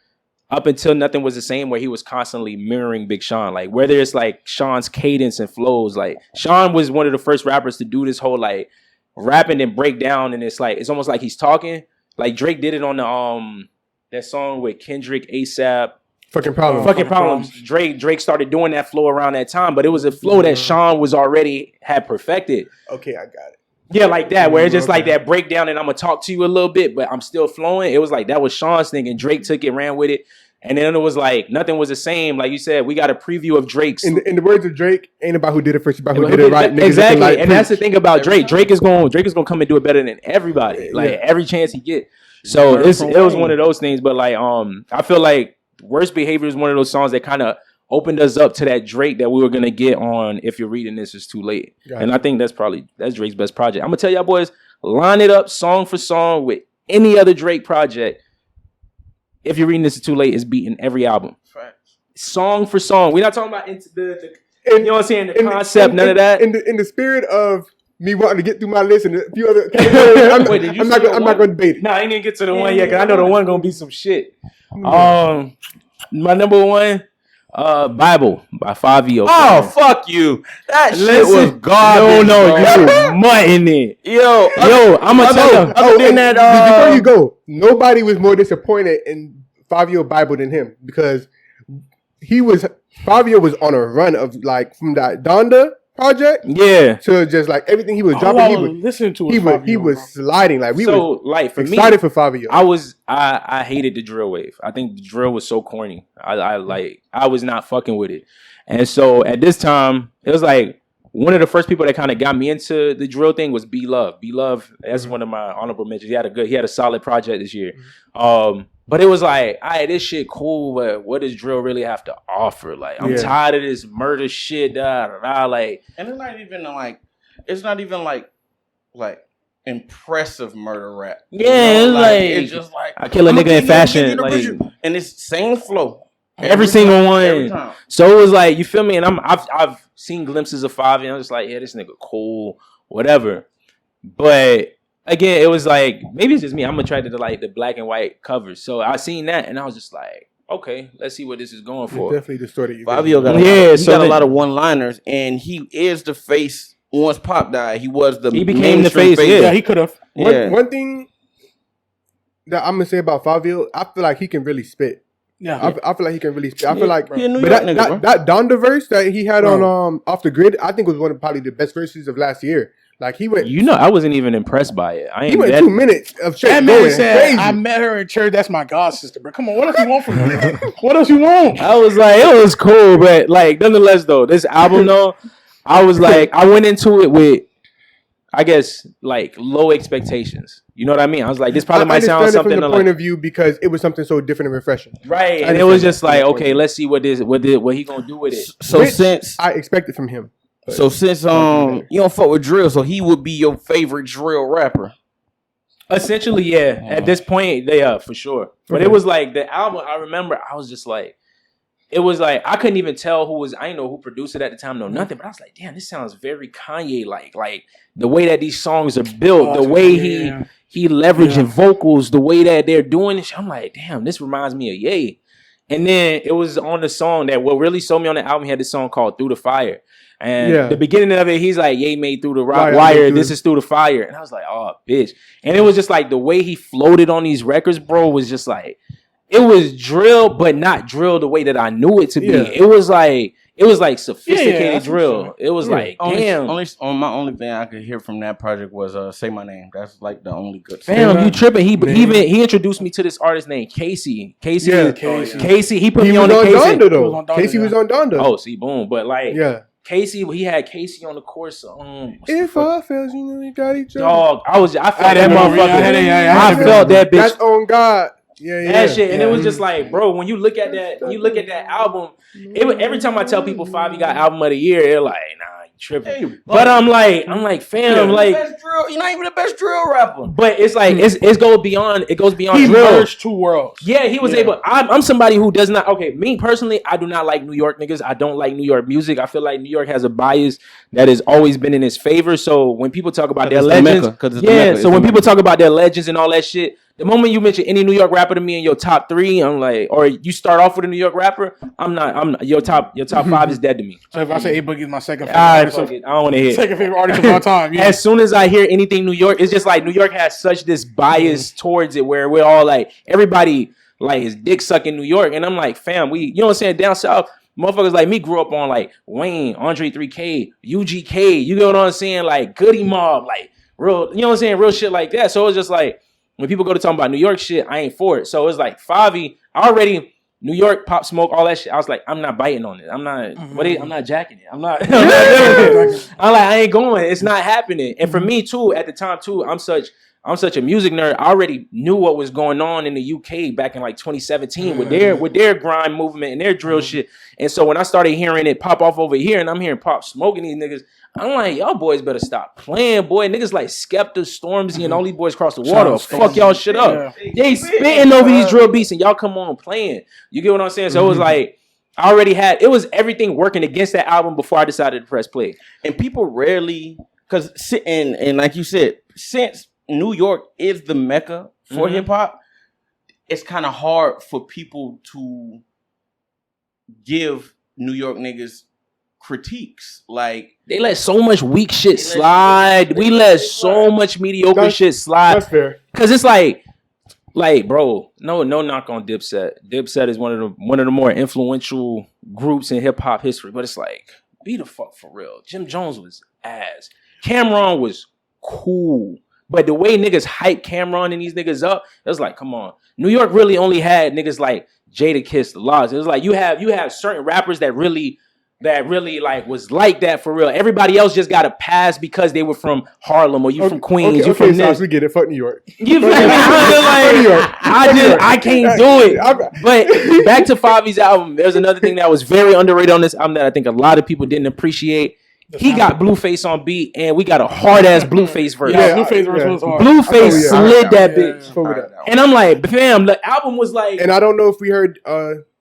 up until Nothing Was the Same, where he was constantly mirroring Big Sean. Like whether it's like Sean's cadence and flows, like Sean was one of the first rappers to do this whole like rapping and break down, and it's almost like he's talking. Like Drake did it on the that song with Kendrick, ASAP, Fucking problem. Fucking Problems. Drake started doing that flow around that time, but it was a flow that Sean was already had perfected. Okay, I got it. Yeah, like that, where it's just like that breakdown, and I'm gonna talk to you a little bit, but I'm still flowing. It was like that was Sean's thing, and Drake took it, ran with it, and then it was like Nothing Was the Same. Like you said, we got a preview of Drake's. In the words of Drake, ain't about who did it first, about who did it right. Niggas Exactly, looking like and that's the preach. thing about Drake. Drake is gonna come and do it better than everybody. Like Yeah. every chance he get. So it was one of those things. But like I feel like Worst Behavior is one of those songs that kind of opened us up to that Drake that we were gonna get on If You're Reading This Is Too Late. Gotcha. And I think that's Drake's best project. I'm gonna tell y'all boys, line it up song for song with any other Drake project. If You're Reading This Is Too Late is beating every album. Song for song. We're not talking about you know what I'm saying, the concept, none of that. In the spirit of me wanting to get through my list and a few other categories, Wait, did you I'm say not the going one? to debate it. No, I ain't even get to the one yet, because I know the one gonna be some shit. My number one, Bible by Fabio. oh fuck you! That shit was Listen, garbage. no, bro. you mutton it. Yo, I'm gonna tell you. Other than and that, before you go, nobody was more disappointed in Fabio Bible than him, because Fabio was on a run of like from that Donda project Yeah. to just like everything he was All I dropping. was listening to He was was Fabio, was bro. sliding like we So were like for me, excited for Fabio. I hated the drill wave. I think the drill was so corny. I was not fucking with it. And so at this time, it was like one of the first people that kind of got me into the drill thing was B Love. B Love, that's one of my honorable mentions. He had a solid project this year. But it was like, all right, this shit cool, but what does drill really have to offer? Like, I'm Yeah. tired of this murder shit, like. and it's not even like impressive murder rap. Yeah, You know, it's it's just like I kill a I'ma nigga give in you- fashion, give you the like- visual. And it's same flow. Every single one. Every time. So it was like, you feel me? And I've seen glimpses of Favi, and I'm just like, yeah, this nigga cool, whatever. But again, it was like, maybe it's just me. I'm attracted to like the black and white covers. So I seen that, and I was just like, okay, let's see what this is going You for. definitely distorted you. Fabio got a lot of one-liners, and he is the face. Once Pop died, he was the He became the mainstream face, yeah. Yeah, he could have. Yeah. One thing that I'm gonna say about Fabio, I feel like he can really spit. Yeah. I feel like he can really spit. I feel like, He a New but York that, nigga, bro. that Donda verse that he had Bro. on Off the Grid, I think was one of probably the best verses of last year. Like he went, You know, I wasn't even impressed by it. I he ain't went that, 2 minutes of straight That man going said, crazy. I met her in church. That's my god sister, bro. Come on, what else you want from me? What else you want? I was like, it was cool, but like, nonetheless, though, this album, though, I was like, I went into it with, I guess, like low expectations. You know what I mean? I was like, this probably might sound understand it something from the to, point like, of view because it was something so different and refreshing. right, I and it was understand just that like, from that point okay, of let's see what he gonna do with it. So Which since I expected from him. since you don't fuck with drill, so he would be your favorite drill rapper. Essentially, yeah. At this point, they for sure. But Okay. it was like the album. I remember, I was just like, it was like I couldn't even tell who was. I didn't know who produced it at the time, no nothing. But I was like, damn, this sounds very Kanye like. Like the way that these songs are built, the way he leveraging vocals the way that they're doing it. I'm like, damn, this reminds me of Ye. And then it was on the song that what really sold me on the album. He had this song called Through the Fire. And the beginning of it, he's like, Ye made Through the Wire. This is Through the Fire. And I was like, oh, bitch. And it was just like the way he floated on these records, bro, was just like, it was drill, but not drill the way that I knew it to be. It was like sophisticated drill. It was like, damn. My only thing I could hear from that project was "Say My Name." That's like the only good. Fam, you tripping? He introduced me to this artist named Casey. Casey. He put me on the Casey. Donda, though. Casey was on Donda. Oh, see, boom. But like, Casey, he had Casey on the course. If I fails, you know you got each other. Dog, I felt that motherfucker. I felt that bitch. That's on God. That shit, and it was just like, bro, when you look at that, album, every time I tell people Favi got album of the year, they're like, nah, you tripping. But I'm like, fam, like, you're not even the best drill rapper. But it's like it goes beyond he drill. merged two worlds. Yeah, he was able. I'm somebody who does not. Okay, me personally, I do not like New York niggas. I don't like New York music. I feel like New York has a bias that has always been in his favor. So when people talk about their legends, when people talk about their legends and all that shit. The moment you mention any New York rapper to me in your top 3, I'm like, or you start off with a New York rapper, I'm not your top 5 is dead to me. So if I say A Boogie is my second favorite artist, I don't want to hear second favorite artist of all time. As soon as I hear anything New York, it's just like New York has such this bias towards it where we're all like, everybody like is dick sucking New York, and I'm like, fam, you know what I'm saying? Down south, motherfuckers like me grew up on like Wayne, Andre 3K, UGK, you know what I'm saying? Like Goody Mob, like real, you know what I'm saying? Real shit like that. So it's just like, when people go to talk about New York shit, I ain't for it. So it's like Favi, New York, Pop Smoke, all that shit. I was like, I'm not biting on it. I'm not jacking it. I'm not doing it. I'm like, I ain't going. It's not happening. And for me too, at the time too, I'm such a music nerd. I already knew what was going on in the UK back in like 2017 with their grime movement and their drill shit. And so when I started hearing it pop off over here, and I'm hearing Pop smoking these niggas, I'm like, y'all boys better stop playing, boy. Niggas like Skepta, Stormzy, and all these boys across the water. Fuck y'all shit up. They spitting over these drill beats, and y'all come on playing. You get what I'm saying? So it was like, I already had, it was everything working against that album before I decided to press play. And people rarely, because, and like you said, since New York is the mecca for hip hop, it's kind of hard for people to give New York niggas critiques. Like, they let so much weak shit slide. We let so much mediocre shit slide. That's fair. Cause it's like, bro, no knock on Dipset. Dipset is one of the more influential groups in hip hop history. But it's like, be the fuck for real. Jim Jones was ass. Cameron was cool. But the way niggas hype Cameron and these niggas up, it was like, come on. New York really only had niggas like Jadakiss, The Lost. It was like you have certain rappers that really like was like that for real. Everybody else just got a pass because they were from Harlem or you from Queens. You from this. We get it. Fuck New York. You feel me? I can't do it. But back to Favi's album, there's another thing that was very underrated on this album that I think a lot of people didn't appreciate. He got Blueface on beat, and we got a hard ass Blueface verse. Yeah, Blueface verse was hard. Blueface slid that bitch. And I'm like, fam, the album was like. And I don't know if we heard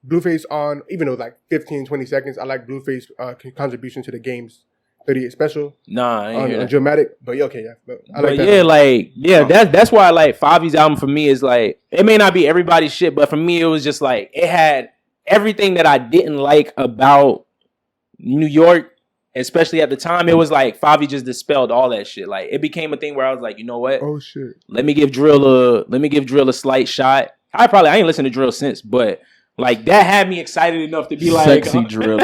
Blueface on, even though it was like 15, 20 seconds. I like Blueface contribution to the game's 38 special. Nah, I ain't on Dramatic. But yeah, okay, yeah. But I like that. That's why like Favi's album for me is like, it may not be everybody's shit, but for me it was just like, it had everything that I didn't like about New York. Especially at the time, it was like Favi just dispelled all that shit. Like it became a thing where I was like, you know what? Oh shit. Let me give Drill a slight shot. I ain't listened to Drill since, but like that had me excited enough to be like sexy Drill.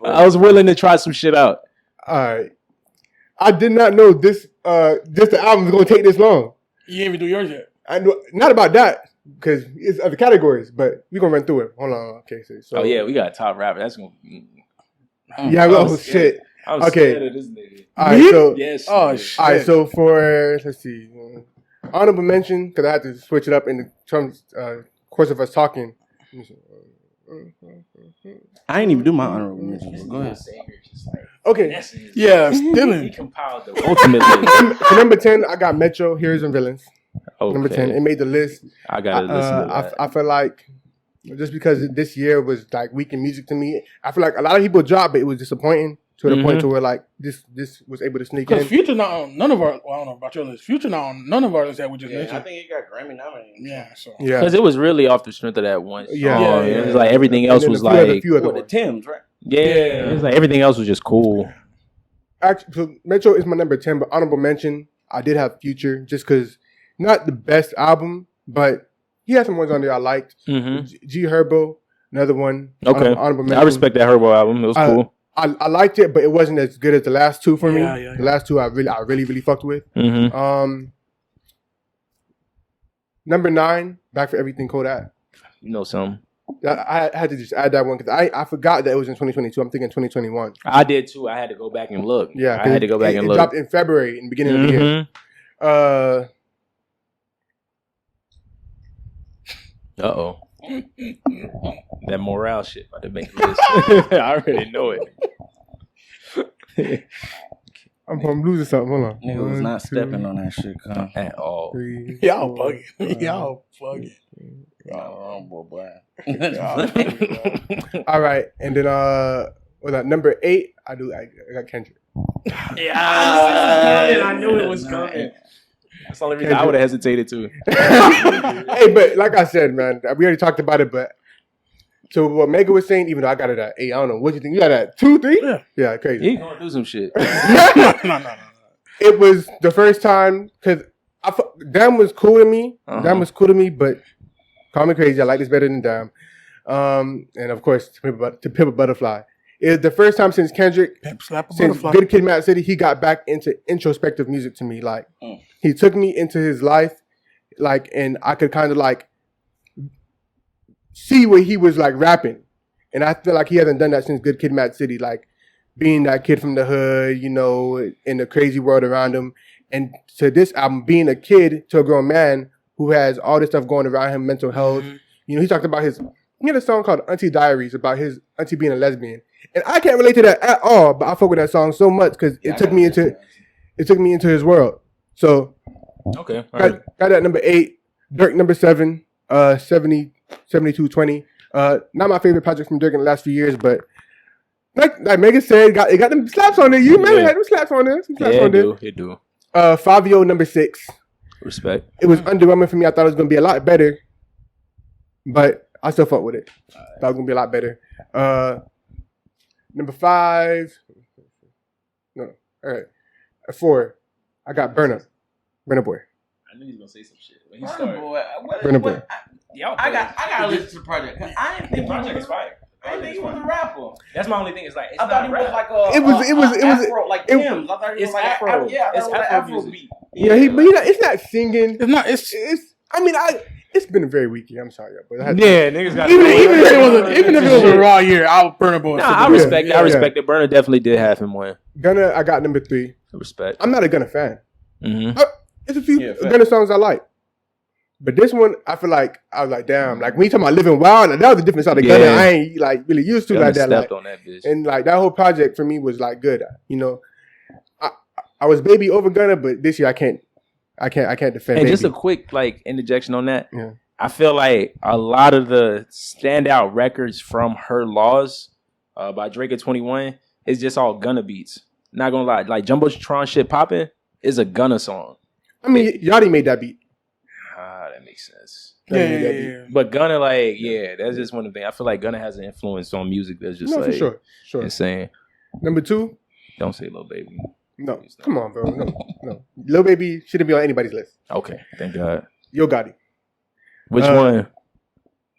I was willing to try some shit out. All right. I did not know this just the album was gonna take this long. You didn't even do yours yet. I know not about that, because it's other categories, but we're gonna run through it. Hold on. Okay, so oh yeah, we got a top rapper. That's gonna yeah, oh shit. I'm okay. scared of this nigga. All right, so yes. Oh shit. All right, so for let's see, honorable mention, because I had to switch it up in the terms course of us talking. I ain't even do my honorable mention. Go ahead. Okay. Yeah, stealing. He compiled the ultimately. For number 10, I got Metro, Heroes and Villains. Okay. Number 10, it made the list. I gotta listen to that. I feel like just because this year was like weak in music to me, I feel like a lot of people dropped, but it was disappointing to the point to where like this was able to sneak Because in. Future not on none of our. Well, I don't know about your list. Future not on none of our lists that we just Yeah, I mentioned. think he got Grammy nominated. Yeah, so Yeah, Because it was really off the strength of that one song. Yeah, It was like everything And else then was a few other What, the ones. Timbs, right? it was like everything else was just cool. Actually, so Metro is my number 10, but honorable mention, I did have Future just because not the best album, but he had some ones on there I liked. Mm-hmm. G Herbo, another one. Okay. Honorable mention. I respect that Herbo album. It was cool. I liked it, but it wasn't as good as the last two for me. Yeah. The last two I really fucked with. Mm-hmm. Number 9, Back for Everything Kodak. You know something. I had to just add that one because I forgot that it was in 2022. I'm thinking 2021. I did too. I had to go back and look. Yeah, I had to go back and it look. dropped in February, in the beginning of the year. Uh-oh. That morale shit about to make this. I already know it. I'm losing something. Hold on. Nigga was 1, not 2, stepping on that shit, cuz. At all. 3, y'all 4, bugging. Y'all bugging. Oh, boy. All right, and then was that number 8? I got Kendrick. Yeah, I knew it was coming. That's the only reason I would have hesitated too. Hey, but like I said, man, we already talked about it. But so what Mega was saying, even though I got it at 8, I don't know what you think. You got it at 2, 3? Yeah, crazy. He gonna do some shit. No. It was the first time because Damn was cool to me. Damn was cool to me, but Call Me Crazy, I like this better than Damn. And of course, To Pimp a Butterfly. It's the first time since Kendrick, Pimp Slap a since Butterfly. Good Kid, Mad City, he got back into introspective music to me. Like he took me into his life, like, and I could kind of like see where he was like rapping, and I feel like he hasn't done that since Good Kid, Mad City. Like being that kid from the hood, you know, in the crazy world around him, and to this album, being a kid to a grown man who has all this stuff going around him, mental health. You know, he talked about he had a song called Auntie Diaries about his auntie being a lesbian. And I can't relate to that at all, but I fuck with that song so much because it took me into his world. So Okay. All got right. that at number 8. Dirk number 7, 7220. Not my favorite project from Dirk in the last few years, but like Megan said, it got them slaps on there. You man had them slaps on there. Some slaps Yeah, on there. it do. Fabio number 6. Respect. It was underwhelming for me. I thought it was gonna be a lot better, but I still fuck with it. Thought it was gonna be a lot better. Number 5. No, all right. At 4, I got Burna Boy. I knew he was gonna say some shit. When he Burna started. Boy. Burna Boy. I got to listen to the project. 'Cause I didn't think Project is fire. I didn't think he was a rapper. That's my only thing. It's like it's I thought not he was rap. like a. It was Afro, like it- Tim's. I thought he was it's like Afro. Yeah, I It's thought it was Afro an Afro music. beat. Yeah, it's not singing. It's not. It's I mean, it's been a very weak year. I'm sorry, but I had to- Yeah, niggas got even if it was a raw year, I'll burn a boy. Nah, I respect it. I respect it. Burner definitely did have him win. Gunna, I got number 3. Respect. I'm not a Gunna fan. Mm-hmm. It's a few Yeah, fair. Gunna songs I like. But this one, I feel like I was like, damn. Like when you talking about Living Wild, like, that was a different side of Gunna Yeah. I ain't like really used to like that. Like, Stepped on that bitch. and like that whole project for me was like good. You know, I was baby over Gunna, but this year I can't defend. And just a Baby. quick like interjection on that. Yeah. I feel like a lot of the standout records from Her Laws by Drake at 21 is just all Gunna beats. Not gonna lie, like Jumbotron shit popping is a Gunna song. I mean, Yachty made that beat. Ah, that makes sense. Yeah. But Gunna, like, yeah, that's just one of the things. I feel like Gunna has an influence on music that's just No, like for sure. insane. Number 2, Don't say Lil Baby. no, come on, bro, no. Lil Baby shouldn't be on anybody's list. Okay, thank God. Yo Gotti, Which one?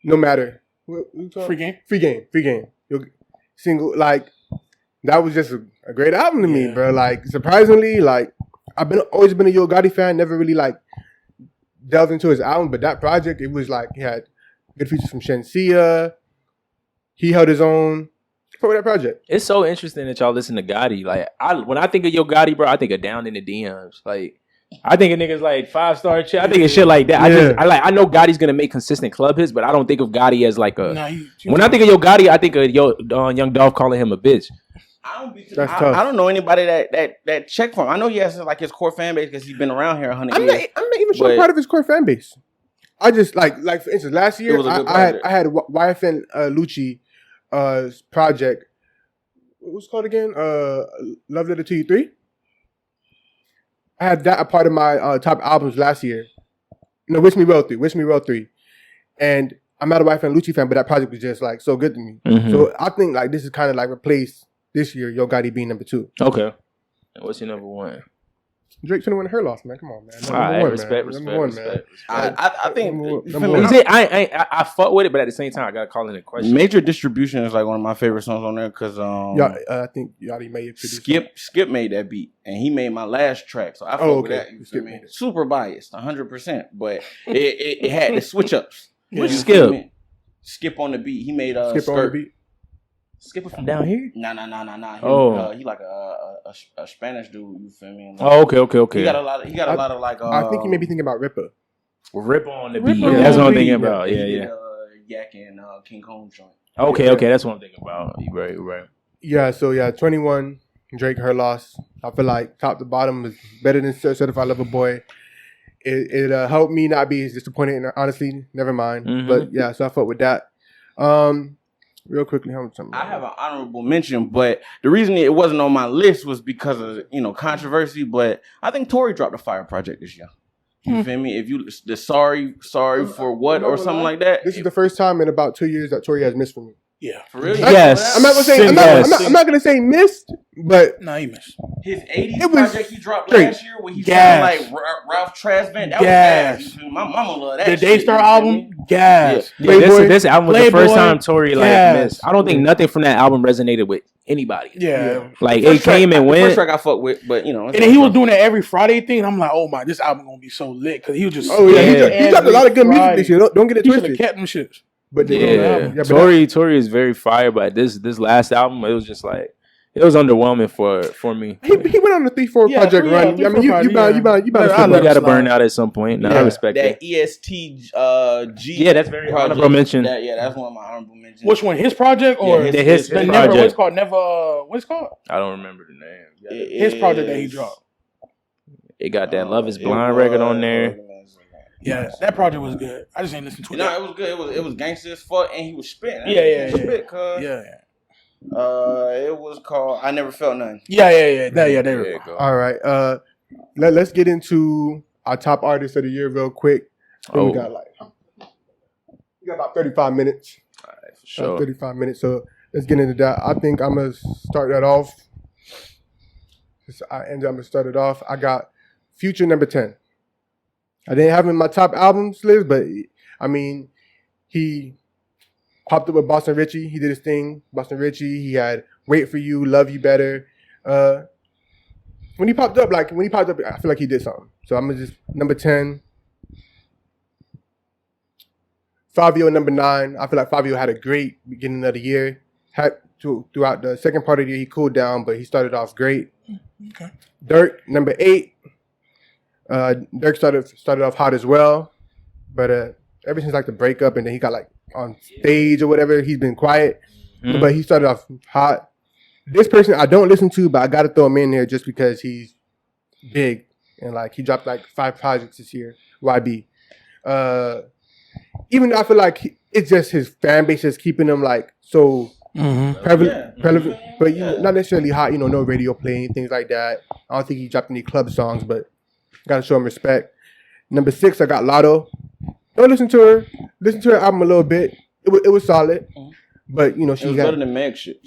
no matter. What you call it? Free game. Free game. Yo, single like that was just a great album to me, bro. Like surprisingly, like I've always been a Yo Gotti fan. Never really like delved into his album, but that project, it was like he had good features from Shensia. He held his own for that project. It's so interesting that y'all listen to Gotti. Like, when I think of Yo Gotti, bro, I think of Down in the DMs. Like, I think of niggas like 5-star shit. I think of shit like that. Yeah. I know Gotti's gonna make consistent club hits, but I don't think of Gotti as like a. Nah, When I think of Yo Gotti, I think of Young Dolph calling him a bitch. That's tough. I don't know anybody that check for him. I know he has like his core fan base because he's been around here 100 I'm years. not even sure But- part of his core fan base. I just like for instance, last year It was a good I had project. YFN Lucci project what's it called again? Love Letter to You 3. I had that a part of my top albums last year. No, Wish Me Well 3. And I'm not a White fan, Lucci fan, but that project was just like so good to me. Mhm. So I think like this is kind of like replaced this year Yo Gotti being number 2. Okay. And what's your number one? Drake 21 Her Loss, man. Come on, man. All right, one, respect, man. respect, Number one, respect. I think Number one. you Number feel one. me? He said, I fuck with it, but at the same time, I gotta call in a question. Major Distribution is like one of my favorite songs on there because Yeah, I think Yachty may have produced Skip made that beat and he made my last track, so I fuck Oh, with okay. that. You feel Skip me? made it. Super biased, 100%, but it had the switch ups. Which You Skip? feel me? Skip on the beat. He made Skip on the beat. Skip it from down here. Nah. Oh. He like a Spanish dude. You feel me? Oh, okay. He got a lot of like. I think you may be thinking about Ripper. Rip on the Rip beat. on That's the what I'm beat. thinking about. He Yeah, did, yeah. Yak and King Kong joint. Okay, that's what I'm thinking about. You right. Yeah, so 21, Drake, Her Loss. I feel like top to bottom is better than Certified Lover Boy. It helped me not be as disappointed, and honestly, never mind. Mhm. But yeah, so I fuck with that. Real quickly, how much time? I have an honorable mention, but the reason it wasn't on my list was because of controversy. But I think Tory dropped a fire project this year. You feel me? If you the sorry for what or something like that. This is the first time in about 2 years that Tory has missed from me. Yeah. For real. Yes. I'm not gonna say Yes. I'm not gonna say missed, but Nah, he missed. His 80s It was project he dropped great. last year when he Gas. sounded like Ralph Tresvant. That Gas. was bad. My mama love that The shit, Daystar you feel album, me? gas. Yeah, Playboy. this album was the first Playboy. time Tory like Yes. missed. I don't think nothing from that album resonated with anybody. Yeah. Like First it came track- and the went. First track I fuck with, but And then he was doing that every Friday thing. And I'm like, oh my, this album gonna be so lit because he was just. oh yeah, Yeah. he dropped a lot of good music Friday. this year. Don't get it He should have twisted. kept them shits. But the Yeah, album, but Tory is very fire, but this last album, it was just like it was underwhelming for me. he went on the 3-4 Yeah, project yeah, run. I mean, 3-4 you project, bound yeah. to I slip We let up. got to slide. burn out at some point. No, I Yeah. respect that it. EST G. Yeah, that's very project. honorable mention. That's one of my honorable mentions. Which one? His project or Yeah, his the Never? project. What's called Never? What's it called? I don't remember the name. It His project that he is- dropped. It got that Love Is it Blind was- record on there. Yeah, that project was good. I just ain't listened to it. No, it was good. It was gangster as fuck, and he was spitting. Yeah. Spit, cuz. Yeah. It was called I Never Felt Nothing. Yeah. There There we you go. go. All right, let's get into our top artists of the year real quick. Oh. We got about 35 minutes. All right, for sure. 35 minutes. So let's get into that. I think I'm gonna start that off. I'm gonna start it off. I got Future number 10. I didn't have him in my top albums list, but I mean, he popped up with Boston Richie. He did his thing. Boston Richie. He had Wait for You, Love You Better. When he popped up, I feel like he did something. So I'm gonna just number 10. Fabio number 9. I feel like Fabio had a great beginning of the year. Throughout the second part of the year, he cooled down, but he started off great. Okay. Dirk number 8. Dirk started off hot as well, but ever since like the breakup and then he got like on stage or whatever, he's been quiet. Mhm. But he started off hot. This person I don't listen to, but I got to throw him in there just because he's big and like he dropped like 5 projects this year. YB. Even though I feel like it's just his fan base is keeping him like so prevalent, but not necessarily hot. No radio play, things like that. I don't think he dropped any club songs, but gotta show him respect. Number 6, I got Lotto. Don't listen to her. Listen to her album a little bit. It was solid, but It she was got better than Meg shit.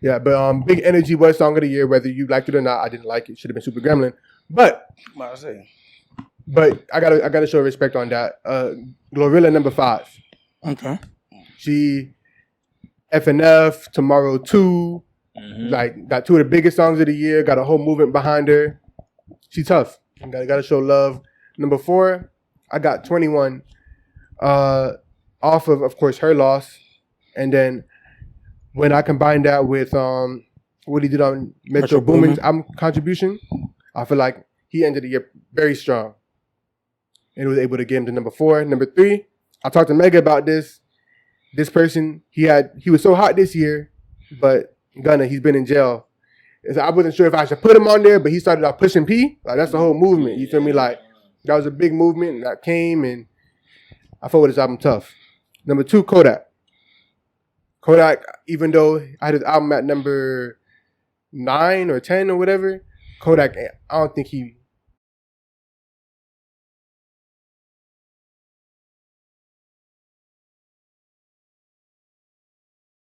yeah. But Big Energy was song of the year, whether you liked it or not. I didn't like it. Should have been Super Gremlin, but What I say? I gotta show respect on that. Glorilla number 5. Okay. She FNF Tomorrow 2. Like got 2 of the biggest songs of the year. Got a whole movement behind her. She tough. Gotta show love. Number 4, I got 21. Off of course, Her Loss, and then when I combine that with what he did on Metro Boomin's album contribution, I feel like he ended the year very strong, and was able to get him to number 4. Number 3, I talked to Mega about this. This person he was so hot this year, but Gunna, he's been in jail. So I wasn't sure if I should put him on there, but he started off pushing P. Like that's the whole movement. You feel me? Like that was a big movement that came, and I fought with his album tough. Number 2, Kodak. Kodak, even though I had his album at number 9 or 10 or whatever, Kodak, I don't think he